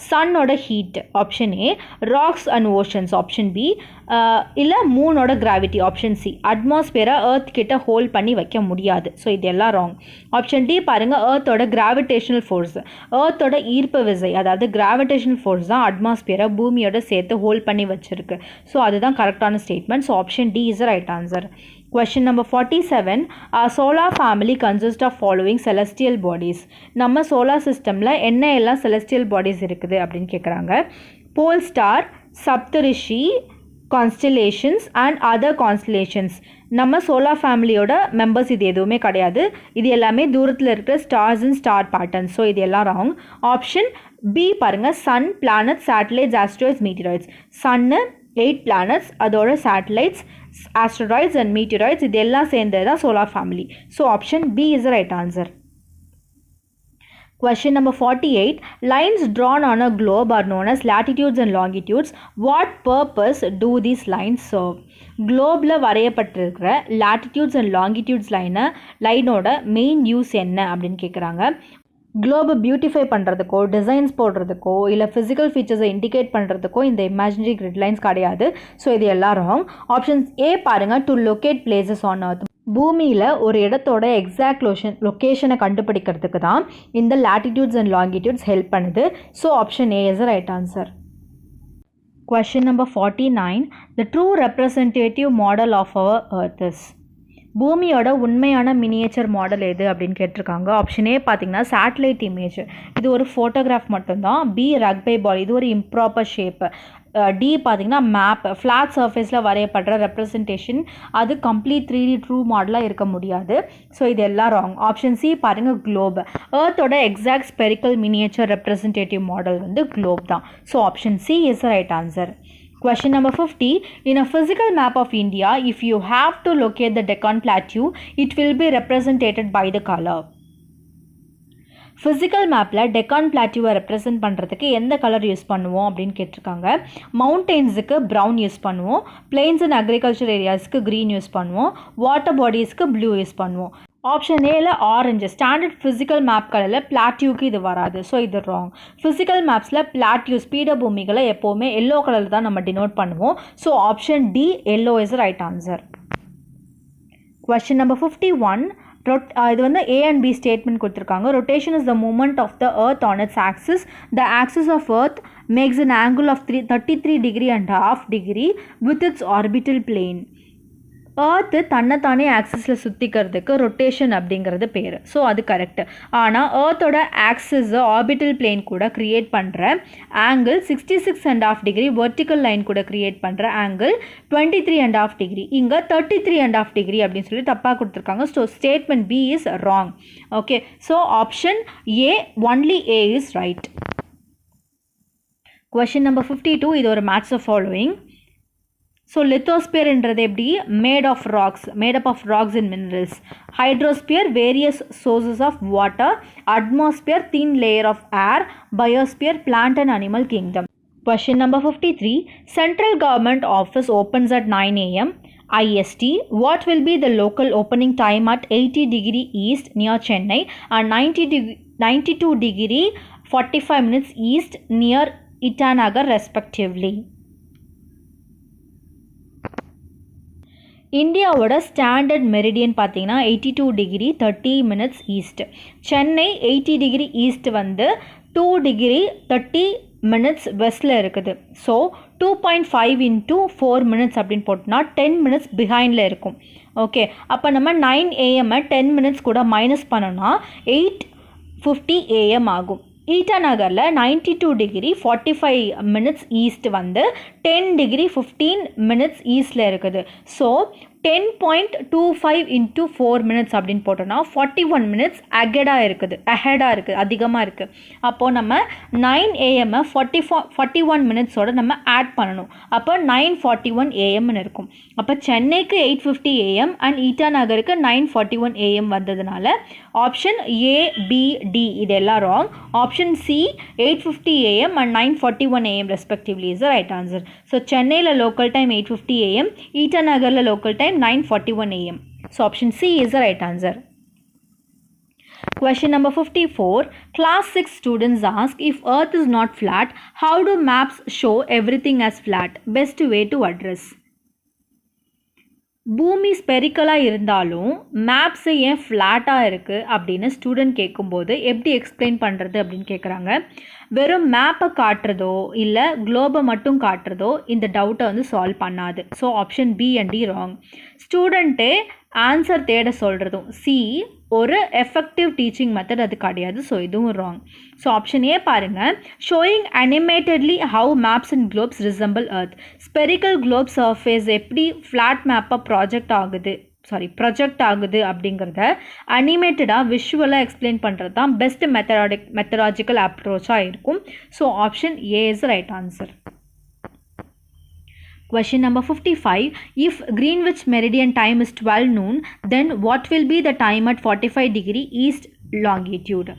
சன்னோட heat option A, rocks and oceans option B, இல்லை மூனோட கிராவிட்டி ஆப்ஷன் சி. அட்மாஸ்பியரை ஏர்த் கிட்ட ஹோல்ட் பண்ணி வைக்க முடியாது. ஸோ இது எல்லாம் ராங். ஆப்ஷன் டி பாருங்கள், ஏர்த்தோட கிராவிடேஷனல் ஃபோர்ஸ், ஏர்த்தோட ஈர்ப்பு விசை அதாவது கிராவிடேஷனல் ஃபோர்ஸ் தான் அட்மாஸ்பியரை பூமியோட சேர்த்து ஹோல்ட் பண்ணி வச்சிருக்கு. ஸோ அதுதான் கரெக்டான statement. So option D is right answer. Question number 47. Our solar family consists of following celestial bodies. நம்ம சோலார் சிஸ்டமில் என்ன எல்லாம் celestial bodies இருக்குது அப்படின்னு கேட்குறாங்க. Pole star, Saptarishi, constellations and other constellations. நம்ம சோலார் ஃபேமிலியோட மெம்பர்ஸ் இது எதுவுமே கிடையாது. இது எல்லாமே தூரத்தில் இருக்கிற stars and star patterns. So இது எல்லாம் ராங். ஆப்ஷன் பி பாருங்கள், sun, planet, satellites, asteroids, meteoroids. Sun, 8 planets, அதோட சேட்டலைட்ஸ், asteroids and meteoroids, இது எல்லாம் சேர்ந்தது தான் சோலார் ஃபேமிலி. So option B is the right answer. Question number 48. Lines drawn on a globe are known as latitudes and longitudes. What purpose do these lines serve? குளோபில் வரையப்பட்டிருக்கிற latitudes and longitudes லைனோட main use என்ன அப்படின்னு கேட்குறாங்க. குளோபை beautify பண்ணுறதுக்கோ, designs போடுறதுக்கோ, இல்லை physical ஃபீச்சர்ஸை indicate பண்ணுறதுக்கோ இந்த இமேஜினரி கிரிட் லைன்ஸ் கிடையாது. ஸோ இது எல்லாம் ராங். ஆப்ஷன்ஸ் ஏ பாருங்கள், to locate places on earth. பூமியில் ஒரு இடத்தோட எக்ஸாக்ட் லொக்கேஷனை கண்டுபிடிக்கிறதுக்கு தான் இந்த latitudes and longitudes ஹெல்ப் பண்ணுது. So option A is right answer. Question number 49. The true representative model of our earth is. பூமியோட உண்மையான மினியேச்சர் மாடல் எது அப்படின்னு கேட்டிருக்காங்க. ஆப்ஷன் ஏ பார்த்தீங்கன்னா சேட்டலைட் இமேஜ், இது ஒரு ஃபோட்டோகிராஃப் மட்டும்தான். பி ரக்பை பால், இது ஒரு இம்ப்ராப்பர் ஷேப்பு. டி பார்த்தீங்கன்னா மேப், ஃப்ளாட் சர்ஃபேஸில் வரையப்படுற ரெப்ரசன்டேஷன், அது கம்ப்ளீட் 3D ட்ரூ மாடலாக இருக்க முடியாது. ஸோ இது எல்லாம் ராங். ஆப்ஷன் சி பாருங்கள், குளோப். ஏர்த்தோட exact spherical miniature representative model வந்து குளோப் தான். So option C is the right answer. Question number 50. In a physical map of India, if you have to locate the Deccan Plateau, it will be represented by the color. Physical மேப்பில் Deccan பிளாட்டியூவை represent பண்ணுறதுக்கு எந்த colour use பண்ணுவோம் அப்படின்னு கேட்டிருக்காங்க. மவுண்டெயின்ஸுக்கு brown use பண்ணுவோம், plains and agriculture ஏரியாஸ்க்கு green use பண்ணுவோம், வாட்டர் பாடிஸ்க்கு ப்ளூ யூஸ் பண்ணுவோம். ஆப்ஷன் ஏல ஆரஞ்சு. ஸ்டாண்டர்ட் ஃபிசிக்கல் மேப் கலரில் பிளாட்டியூக்கு இது வராது. ஸோ இது ராங். ஃபிசிக்கல் மேப்ஸில் பிளாட்டியூஸ் பீடபூமிகளை எப்போவுமே எல்லோ கலரில் தான் நம்ம டினோட் பண்ணுவோம். So option D yellow is right answer. Question number 51. இது வந்து A and B ஸ்டேட்மெண்ட் கொடுத்துருக்காங்க. Rotation is the movement of the earth on it's axis. The axis of earth makes an angle of 33 degree and half degree with its orbital plane. Earth தன்னைத்தானே ஆக்சிஸில் சுற்றிக்கிறதுக்கு rotation அப்படிங்கிறது பேர். So அது correct. ஆனால் ஏர்த்தோட axis orbital plane கூட create பண்ணுற angle 66.5 degree, vertical line கூட create பண்ணுற ஆங்கிள் 23.5 டிகிரி. இங்கே 33.5 டிகிரி அப்படின்னு சொல்லி தப்பாக கொடுத்துருக்காங்க. So statement B is wrong. Okay, so option A, only A is right. Question number 52, இது ஒரு match the following. So lithosphere என்றது எப்படி? made up of rocks and minerals. Hydrosphere, various sources of water. Atmosphere, thin layer of air. Biosphere, plant and animal kingdom. Question number 53, central government office opens at 9 a.m. IST. What will be the local opening time at 80 degree east near Chennai and 92 degree 45 minutes east near Itanagar respectively? இந்தியாவோட standard meridian பார்த்தீங்கன்னா 82 degree 30 minutes east. Chennai 80 degree east வந்து 2 degree 30 minutes வெஸ்ட்டில் இருக்குது. So 2.5 into 4 minutes அப்படின்னு போட்டோம்னா 10 minutes பிஹைண்டில் இருக்கும். Okay, அப்போ நம்ம 9 AM 10 minutes கூட மைனஸ் பண்ணோன்னா 8:50 AM ஆகும். ஈட்டாநகரில் 92 டிகிரி 45 மினிட்ஸ் ஈஸ்ட் வந்து 10 டிகிரி 15 மினிட்ஸ் ஈஸ்டில் இருக்குது. ஸோ 10.25 into 4 மினிட்ஸ் அப்படின்னு போட்டோன்னா 41 மினிட்ஸ் அஹெடாக இருக்குது, அதிகமாக இருக்குது. அப்போது நம்ம 9 AM 41 மினிட்ஸோடு நம்ம ஆட் பண்ணணும். அப்போ 9:41 AMன்னு இருக்கும். அப்போ சென்னைக்கு 8:50 AM அண்ட் ஈட்டாநகருக்கு 9:41 AM வந்ததுனால ஆப்ஷன் ஏ, பி, டி இதெல்லாம் wrong. Option C 8:50 AM and 9:41 AM respectively is the right answer. So சென்னையில் லோக்கல் டைம் 8:50 AM, ஈட்டாநகரில் local time 9:41 AM. So option C is the right answer. Question number 54. Class 6 students ask, if earth is not flat, how do maps show everything as flat? Best way to address. பூமி ஸ்பெரிக்கலாக இருந்தாலும் maps ஏன் ஃப்ளாட்டாக இருக்குது அப்படின்னு student கேட்கும்போது எப்படி explain பண்ணுறது அப்படின்னு கேட்குறாங்க. வெறும் மேப்பை காட்டுறதோ இல்லை குளோபை மட்டும் காட்டுறதோ இந்த டவுட்டை வந்து சால்வ் பண்ணாது. So option B and D wrong. ஸ்டூடெண்ட்டே ஆன்சர் தேட சொல்கிறதும் சி ஒரு எஃபெக்டிவ் டீச்சிங் மெத்தட் அது கிடையாது. ஸோ இதுவும் ராங். ஸோ ஆப்ஷன் ஏ பாருங்கள், showing animatedly how maps and globes resemble earth. Spherical globe surface எப்படி ஃப்ளாட் மேப்பாக ப்ரொஜெக்ட் ஆகுது அப்படிங்கிறத அனிமேட்டடாக விஷுவலாக எக்ஸ்பிளைன் பண்ணுறது தான் பெஸ்ட் மெத்தடாலஜிக்கல் அப்ரோச்சாக இருக்கும். So option A is right answer. Question number 55. If Greenwich meridian time is 12 noon, then what will be the time at 45 degree east longitude?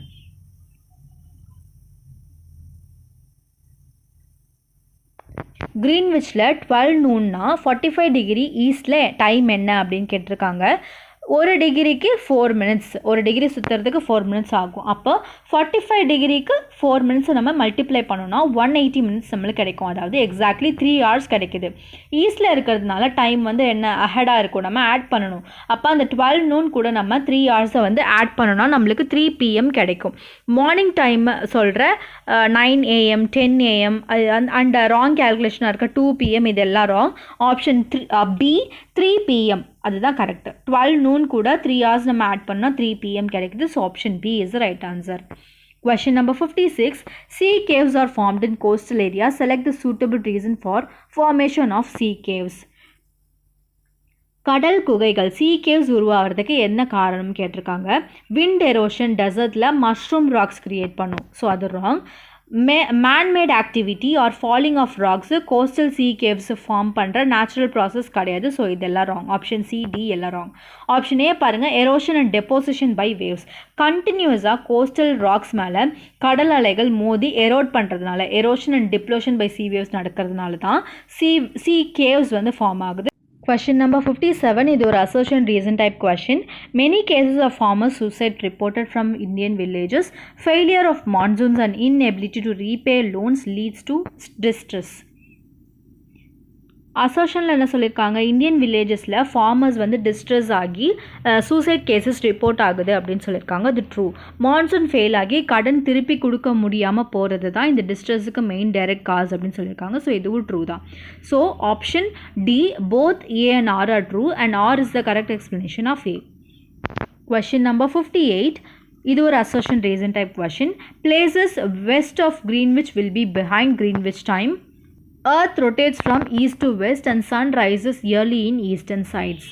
Greenwichல 12 noonனா 45 டிகிரி ஈஸ்டில் டைம் என்ன அப்படின்னு கேட்டிருக்காங்க. ஒரு டிகிரிக்கு 4 மினிட்ஸ், ஒரு டிகிரி சுற்றுறதுக்கு 4 மினிட்ஸ் ஆகும். அப்போ 45 டிகிரிக்கு 4 மினிட்ஸை நம்ம மல்டிப்ளை பண்ணோன்னா 180 மினிட்ஸ் நம்மளுக்கு கிடைக்கும். அதாவது எக்ஸாக்ட்லி 3 hours கிடைக்குது. ஈஸ்டில் இருக்கிறதுனால டைம் வந்து என்ன அஹெடாக இருக்கும், நம்ம ஆட் பண்ணணும். அப்போ அந்த 12 noon கூட நம்ம 3 hours வந்து ஆட் பண்ணோன்னா நம்மளுக்கு 3 PM கிடைக்கும். மார்னிங் டைம் சொல்கிற 9 AM 10 AM அண்ட் ராங் கேல்குலேஷனாக இருக்க 2 PM இதெல்லாம் ராங். ஆப்ஷன் பி 3 PM அதுதான் கரெக்ட். 12 noon கூட 3 hours நம்ம ஆட் பண்ணால் 3 PM கிடைக்குது. So option B is the right answer. Question number 56. Sea caves are formed in coastal areas. Select the suitable reason for formation of sea caves. கடல் குகைகள் sea caves உருவாகிறதுக்கு என்ன காரணம் கேட்டிருக்காங்க. விண்ட் எரோஷன் டெசர்ட்டில் mushroom rocks create பண்ணும். So அது wrong. man-made activity or falling of rocks coastal sea caves form பண்ணுற நேச்சுரல் ப்ராசஸ் கிடையாது. ஸோ இதெல்லாம் ராங். ஆப்ஷன் சி, டி எல்லாம் ராங். ஆப்ஷன் ஏ பாருங்கள், erosion and deposition by waves. கண்டினியூஸாக coastal rocks மேலே கடல் அலைகள் மோதி எரோட் பண்ணுறதுனால, erosion and deposition by sea waves நடக்கிறதுனால தான் சி கேவ்ஸ் வந்து ஃபார்ம் ஆகுது. Question number 57, இது ஒரு assertion reason type question. Many cases of farmer suicide reported from Indian villages. Failure of monsoons and inability to repay loans leads to distress. அசர்ஷனில் என்ன சொல்லியிருக்காங்க, Indian வில்லேஜஸில் farmers வந்து distress ஆகி suicide cases report ஆகுது அப்படின்னு சொல்லியிருக்காங்க. அது ட்ரூ. மான்சூன் ஃபெயில் ஆகி கடன் திருப்பி கொடுக்க முடியாமல் போகிறது தான் இந்த டிஸ்ட்ரெஸுக்கு மெயின் டைரக்ட் காஸ் அப்படின்னு சொல்லியிருக்காங்க. ஸோ இதுவும் ட்ரூ தான். So option D both A and R are true and R is the correct explanation of A. Question number 58. இது ஒரு assertion reason type question. Places west of Greenwich will be behind Greenwich time. Earth rotates from east to west and sun rises early in eastern sides.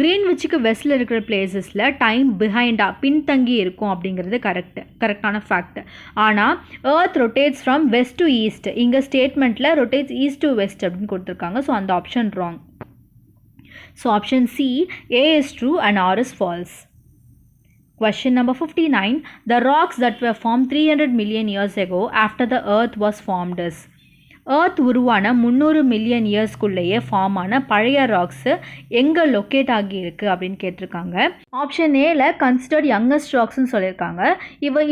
Greenwichக்கு வெஸ்ட்டில் இருக்கிற பிளேசஸில் time பிஹைண்டாக பின்தங்கி இருக்கும் அப்படிங்கிறது கரெக்டான fact. ஆனால் earth rotates from west to east, இங்கே ஸ்டேட்மெண்ட்டில் rotates east to west அப்படின்னு கொடுத்துருக்காங்க. So அந்த option wrong. So option C, A is true and R is false. Question number 59. The rocks that were formed 300 million years ago after the earth was formed is. earth உருவான 300 million இயர்ஸ்க்குள்ளேயே form ஆன பழைய rocks எங்கே locate ஆகியிருக்கு அப்படின்னு கேட்டிருக்காங்க. Option ஏல considered youngest ராக்ஸ்ன்னு சொல்லியிருக்காங்க.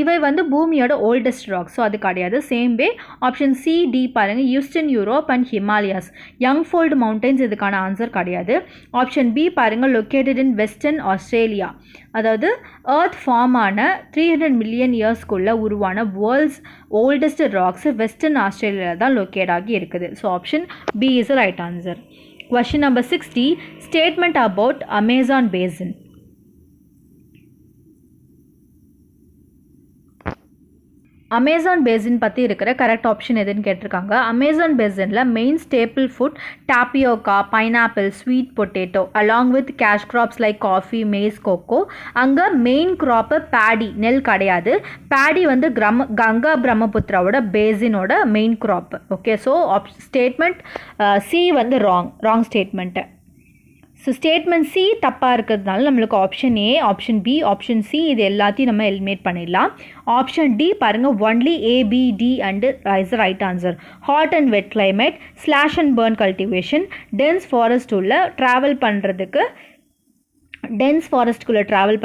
இவை வந்து பூமியோட ஓல்டஸ்ட் ராக்ஸ். ஸோ அது கிடையாது. Same way option C D பாருங்கள், eastern Europe and Himalayas. Young fold mountains இதுக்கான ஆன்சர் கிடையாது. ஆப்ஷன் பி பாருங்கள், லொக்கேட்டட் இன் வெஸ்டர்ன் ஆஸ்திரேலியா. அதாவது earth ஃபார்ம் ஆன 300 மில்லியன் இயர்ஸ்க்குள்ளே உருவான வேர்ல்ட்ஸ் ஓல்டஸ்ட் ராக்ஸ் வெஸ்டர்ன் ஆஸ்திரேலியாவில் தான் லொக்கேட் ஆகி இருக்குது. So option B is right answer. Question number 60. Statement about Amazon basin. Amazon basin பற்றி இருக்கிற கரெக்ட் ஆப்ஷன் எதுன்னு கேட்டிருக்காங்க. அமேசான் பேசினில் main staple food tapioca, pineapple, sweet potato along with cash crops like coffee, maize, cocoa. அங்கே main crop paddy, நெல் கிடையாது. Paddy வந்து கங்கா பிரம்மபுத்திராவோட பேசினோட main crop. Okay, so statement C வந்து wrong statement. So statement C தப்பாக இருக்கிறதுனால நம்மளுக்கு option A, option B, option C இது எல்லாத்தையும் நம்ம எலிமினேட் பண்ணிடலாம். ஆப்ஷன் டி பாருங்கள், only A, B, D and is right answer. Hot and wet climate, slash and burn cultivation, dense ஃபாரஸ்ட்டுக்குள்ளே travel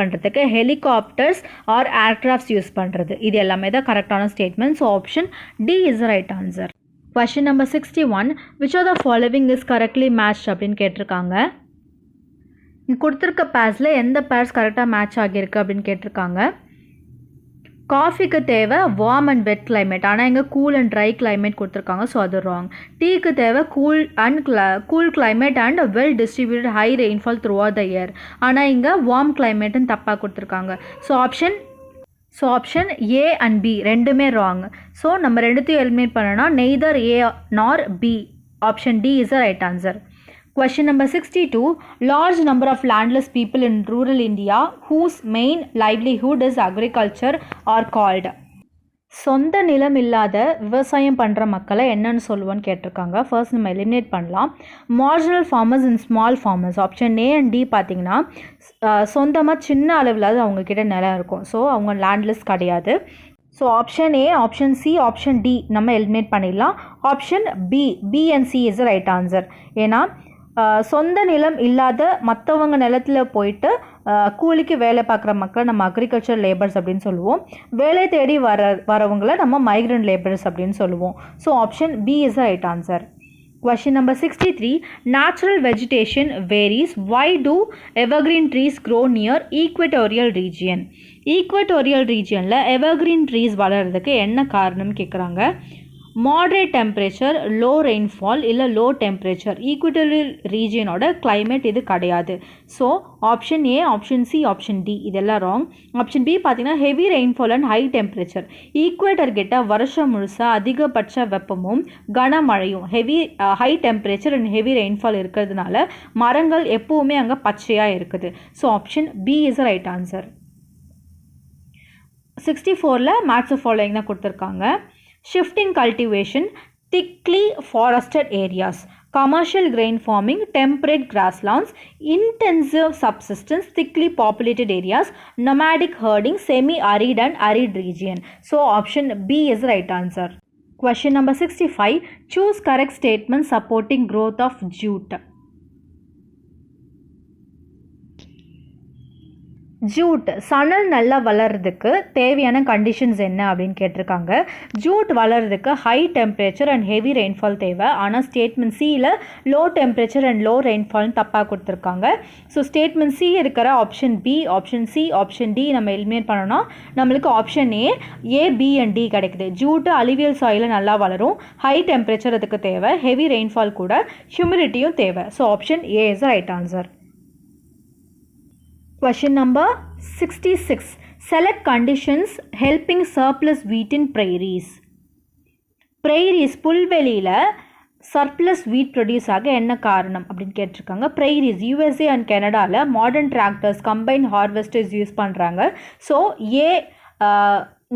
பண்ணுறதுக்கு ஹெலிகாப்டர்ஸ் ஆர் ஏர்க்ராஃப்ட்ஸ் யூஸ் பண்ணுறது, இது எல்லாமே தான் கரெக்டான statement. So option D is right answer. Question number 61. Which of the following is correctly matched அப்படின்னு கேட்டிருக்காங்க. கொடுத்துருக்க பேர்ஸில் எந்த பேர்ஸ் கரெக்டாக மேட்ச் ஆகியிருக்கு அப்படின்னு கேட்டிருக்காங்க. காஃபிக்கு தேவை வார்ம் அண்ட் வெட் கிளைமேட், ஆனால் இங்கே கூல் அண்ட் ட்ரை கிளைமேட் கொடுத்துருக்காங்க. ஸோ அது ராங். டீக்கு தேவை cool climate and well distributed high rainfall throughout the year, ஆனால் இங்கே வார்ம் கிளைமேட்டுன்னு தப்பாக கொடுத்துருக்காங்க. So option A and B ரெண்டுமே ராங். ஸோ நம்ம ரெண்டுத்தையும் எலிமினேட் பண்ணோன்னா neither A nor B. Option D is a right answer. Question number 62. Large number of landless people in rural India whose main livelihood is agriculture are called. சொந்த நிலம் இல்லாத விவசாயம் பண்ணுற மக்களை என்னன்னு சொல்லுவோன்னு கேட்டிருக்காங்க. ஃபர்ஸ்ட் நம்ம எலிமினேட் பண்ணலாம். Marginal farmers and small farmers. Option A and D பார்த்தீங்கன்னா சொந்தமாக சின்ன அளவில் அவங்கக்கிட்ட நிலம் இருக்கும். ஸோ அவங்க லேண்ட்லெஸ் கிடையாது. So option A, option C, option D நம்ம எலிமினேட் பண்ணிடலாம். Option B and C is right answer. ஏன்னா சொந்த நிலம் இல்லாத மற்றவங்க நிலத்தில் போயிட்டு கூலிக்கு வேலை பார்க்குற மக்களை நம்ம அக்ரிகல்ச்சர் லேபர்ஸ் அப்படின்னு சொல்லுவோம். வேலை தேடி வரவங்களை நம்ம மைக்ரண்ட் லேபர்ஸ் அப்படின்னு சொல்லுவோம். So option B is right answer. Question number 63. Natural vegetation varies. Why do evergreen trees grow near equatorial region? Equatorial ரீஜியனில் எவர்கிரீன் ட்ரீஸ் வளர்கிறதுக்கு என்ன காரணம்னு கேட்குறாங்க. மாட்ரேட் டெம்பரேச்சர், லோ ரெயின்ஃபால் இல்லை லோ டெம்பரேச்சர். ஈக்குவட்டோரியல் ரீஜியனோட climate இது கிடையாது. So option A, option C, option D இதெல்லாம் ராங். ஆப்ஷன் பி பார்த்தீங்கன்னா heavy rainfall and high temperature. Equator கிட்ட வருஷம் முழுசாக அதிகபட்ச வெப்பமும் கனமழையும் high temperature and heavy rainfall இருக்கிறதுனால மரங்கள் எப்போவுமே அங்கே பச்சையாக இருக்குது. So option B is right answer. 64ல் மேட்ச் ஃபாலோயிங் தான் கொடுத்துருக்காங்க. Shifting cultivation, thickly forested areas, commercial grain farming, temperate grasslands, intensive subsistence, thickly populated areas, nomadic herding, semi-arid and arid region. So option B is right answer. Question number 65. Choose correct statement supporting growth of jute. Jute சணல் நல்லா வளர்றதுக்கு தேவையான conditions என்ன அப்படின்னு கேட்டிருக்காங்க. Jute வளர்றதுக்கு high temperature and heavy rainfall தேவை. ஆனால் ஸ்டேட்மெண்ட் சியில் லோ டெம்பரேச்சர் அண்ட் லோ ரெயின்ஃபால்னு தப்பாக கொடுத்துருக்காங்க. ஸோ ஸ்டேட்மெண்ட் சி இருக்கிற option B, option C, option D நம்ம எலிமினேட் பண்ணோம்னா நம்மளுக்கு option A, B and D கிடைக்குது. ஜூட்டு அலுவியல் சாயிலில் நல்லா வளரும், ஹை டெம்பரேச்சர் அதுக்கு தேவை, ஹெவி ரெயின்ஃபால் கூட, ஹியூமிடிட்டியும் தேவை. So option A is the right answer. Question number 66. Select conditions helping surplus wheat in prairies. Prairies புல்வெளியில் சர்ப்ளஸ் வீட் ப்ரொடியூஸ் ஆக என்ன காரணம் அப்படின்னு கேட்டிருக்காங்க. ப்ரைரிஸ் யூஎஸ்ஏ அண்ட் கனடாவில் modern tractors, combine harvesters use பண்ணுறாங்க. ஸோ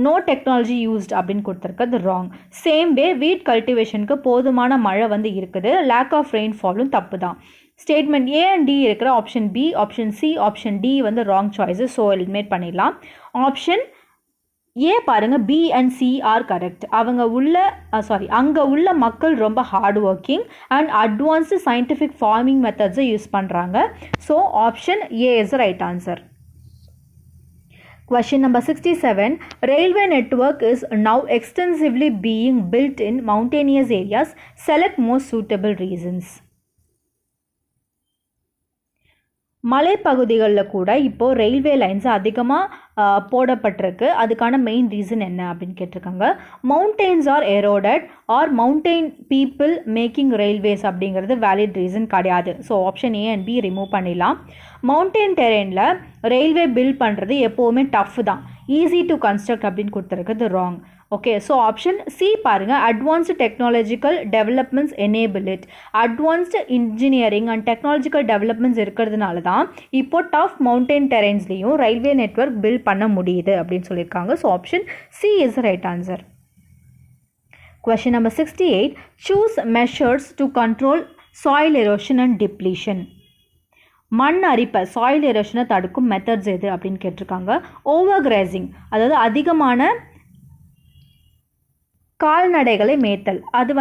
நோ டெக்னாலஜி யூஸ்ட் அப்படின்னு கொடுத்துருக்கிறது ராங். சேம் வே வீட் கல்டிவேஷனுக்கு போதுமான மழை இருக்குது, லேக் ஆஃப் ரெயின்ஃபாலும் தப்பு தான். ஸ்டேட்மெண்ட் ஏ அண்ட் டி இருக்கிற option B, option C, option D wrong choices. So eliminate பண்ணிடலாம். ஆப்ஷன் ஏ பாருங்கள், B and C are correct. அங்கே உள்ள மக்கள் ரொம்ப hard working and advanced scientific farming மெத்தட்ஸை யூஸ் பண்ணுறாங்க. So option A is the right answer. Question number 67. Railway network is now extensively being built in mountainous areas. Select most suitable reasons. மலைப்பகுதிகளில் கூட இப்போது railway lines அதிகமாக போடப்பட்டிருக்கு. அதுக்கான main reason என்ன அப்படின்னு கேட்டிருக்காங்க. Mountains are eroded or mountain people making railways அப்படிங்கிறது valid reason கிடையாது. So option A and B remove பண்ணிடலாம். மவுண்டெயின் டெரெயினில் ரயில்வே பில்ட் பண்ணுறது எப்போவுமே டஃப் தான், ஈஸி டு கன்ஸ்ட்ரக்ட் அப்படின்னு கொடுத்துருக்குது wrong. Okay, so option C பாருங்கள், அட்வான்ஸ்டு டெக்னாலஜிக்கல் developments enable it. Advanced engineering and technological developments இருக்கிறதுனால தான் இப்போ டஃப் மவுண்டெயின் டெரெயின்ஸ்லேயும் ரயில்வே நெட்வொர்க் பில்ட் பண்ண முடியுது அப்படின்னு சொல்லியிருக்காங்க. So option C is the right answer. Question number 68. Choose measures to control soil erosion and depletion. மண் அரிப்பை, சாயில் எரோஷனை தடுக்கும் மெத்தட்ஸ் எது அப்படின்னு கேட்டிருக்காங்க. ஓவர் கிராசிங், அதாவது அதிகமான கால்நடைகளை மேய்த்தல், அது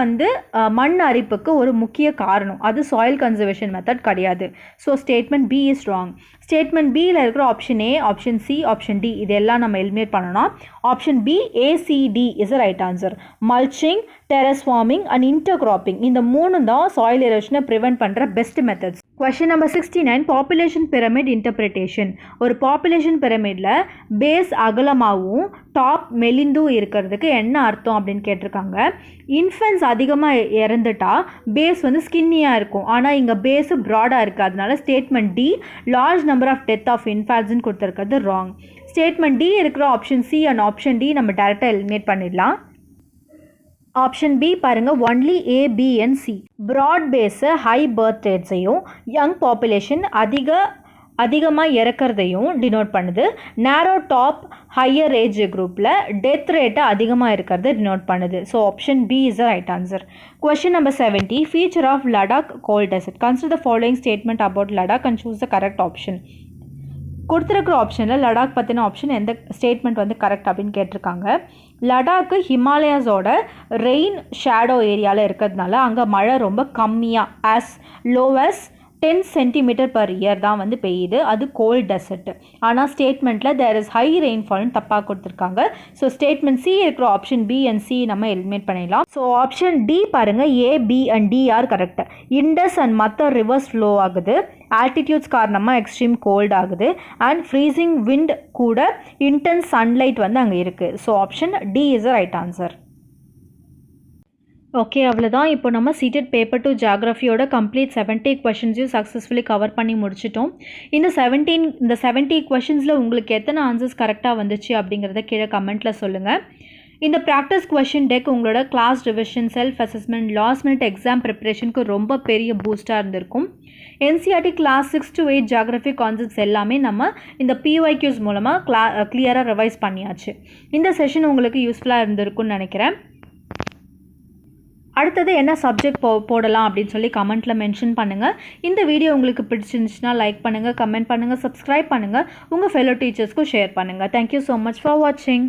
மண் அரிப்புக்கு ஒரு முக்கிய காரணம். அது சாயில் கன்சர்வேஷன் மெத்தட் கிடையாது. So statement B is wrong. Statement பியில் இருக்கிற option A, option C, option D இதெல்லாம் நம்ம எலிமினேட் பண்ணணும். Option B ACD is the right answer. Mulching, terrace farming and intercropping இந்த மூணு தான் சாயில் எரோஷனை ப்ரிவென்ட் பண்ணுற best methods. Question number 69. Population pyramid interpretation. ஒரு பாப்புலேஷன் பிரமிடில் பேஸ் அகலமாகவும் டாப் மெலிந்தும் இருக்கிறதுக்கு என்ன அர்த்தம் அப்படின்னு கேட்டிருக்காங்க. இன்ஃபென்ட்ஸ் அதிகமாக இறந்துட்டா பேஸ் ஸ்கின்னியாக இருக்கும், ஆனால் இங்கே பேஸு ப்ராடாக இருக்குது. அதனால statement D large number of death of இன்ஃபேன்ட்ஸ்ன்னு கொடுத்துருக்கிறது ராங். ஸ்டேட்மெண்ட் டி இருக்கிற option C and option D நம்ம டேரெக்டாக எலிமினேட் பண்ணிடலாம். ஆப்ஷன் பி பாருங்கள், only A, B and C. Broad base high birth ரேட்ஸையும் யங் பாப்புலேஷன் அதிகமாக இறக்கிறதையும் டினோட் பண்ணுது. நேரோ டாப் ஹையர் ஏஜ் குரூப்பில் டெத் ரேட்டை அதிகமாக இருக்கிறது டினோட் பண்ணுது. So option B is the right answer. Question number 70. Feature of Ladakh cold desert. Consider the following statement about Ladakh and choose the correct option. கொடுத்துருக்கிற ஆப்ஷனில் லடாக் பற்றின option எந்த statement correct அப்படின்னு கேட்டிருக்காங்க. லடாக்கு ஹிமாலயாஸோட ரெயின் ஷேடோ ஏரியாவில் இருக்கிறதுனால அங்கே மழை ரொம்ப கம்மியாக ஆஸ் லோவஸ் 10 சென்டிமீட்டர் பர் இயர் தான் பெய்யுது. அது கோல்ட் டெசர்ட். ஆனால் ஸ்டேட்மெண்ட்டில் தேர் இஸ் ஹை ரெயின்ஃபால்னு தப்பாக கொடுத்துருக்காங்க. ஸோ ஸ்டேட்மெண்ட் சி இருக்கிற ஆப்ஷன் பி அண்ட் சி நம்ம எலிமினேட் பண்ணிடலாம். ஸோ ஆப்ஷன் டி பாருங்கள், A, B and D are correct. Indus and மற்ற ரிவர்ஸ் ஃப்ளோ ஆகுது, ஆல்டிடியூட்ஸ் காரணமாக எக்ஸ்ட்ரீம் கோல்ட் ஆகுது அண்ட் ஃப்ரீசிங் விண்ட் கூட இன்டென்ஸ் சன்லைட் அங்கே இருக்குது. So option D is the right answer. Okay, அவ்வளோதான். இப்போ நம்ம சீட்டட் பேப்பர் 2 ஜியாகிரஃபியோட கம்ப்ளீட் 70 கொஷின்ஸையும் சக்ஸஸ்ஃபுல்லி கவர் பண்ணி முடிச்சிட்டோம். இந்த 70 கொஷின்ஸில் உங்களுக்கு எத்தனை ஆன்சர்ஸ் கரெக்டாக வந்துச்சு அப்படிங்கிறத கீழே கமெண்ட்டில் சொல்லுங்கள். இந்த ப்ராக்டிஸ் கொஷின் டெக் உங்களோட class revision, self assessment, last minute exam ப்ரிப்பரேஷனுக்கு ரொம்ப பெரிய பூஸ்ட்டாக இருந்திருக்கும். NCERT class 6 to 8 geography concepts எல்லாமே நம்ம இந்த PYQs மூலமாக கிளியராக ரிவைஸ் பண்ணியாச்சு. இந்த செஷன் உங்களுக்கு யூஸ்ஃபுல்லாக இருந்திருக்கும்னு நினைக்கிறேன். அடுத்தது என்ன சப்ஜெக்ட் போடலாம் அப்படின்னு சொல்லி கமெண்ட்டில் மென்ஷன் பண்ணுங்கள். இந்த வீடியோ உங்களுக்கு பிடிச்சிருந்துச்சுன்னா லைக் பண்ணுங்கள், கமெண்ட் பண்ணுங்கள், சப்ஸ்கிரைப் பண்ணுங்கள், உங்கள் ஃபெலோ டீச்சர்ஸ்க்கும் ஷேர் பண்ணுங்கள். தேங்க்யூ ஸோ மச் ஃபார் வாட்சிங்.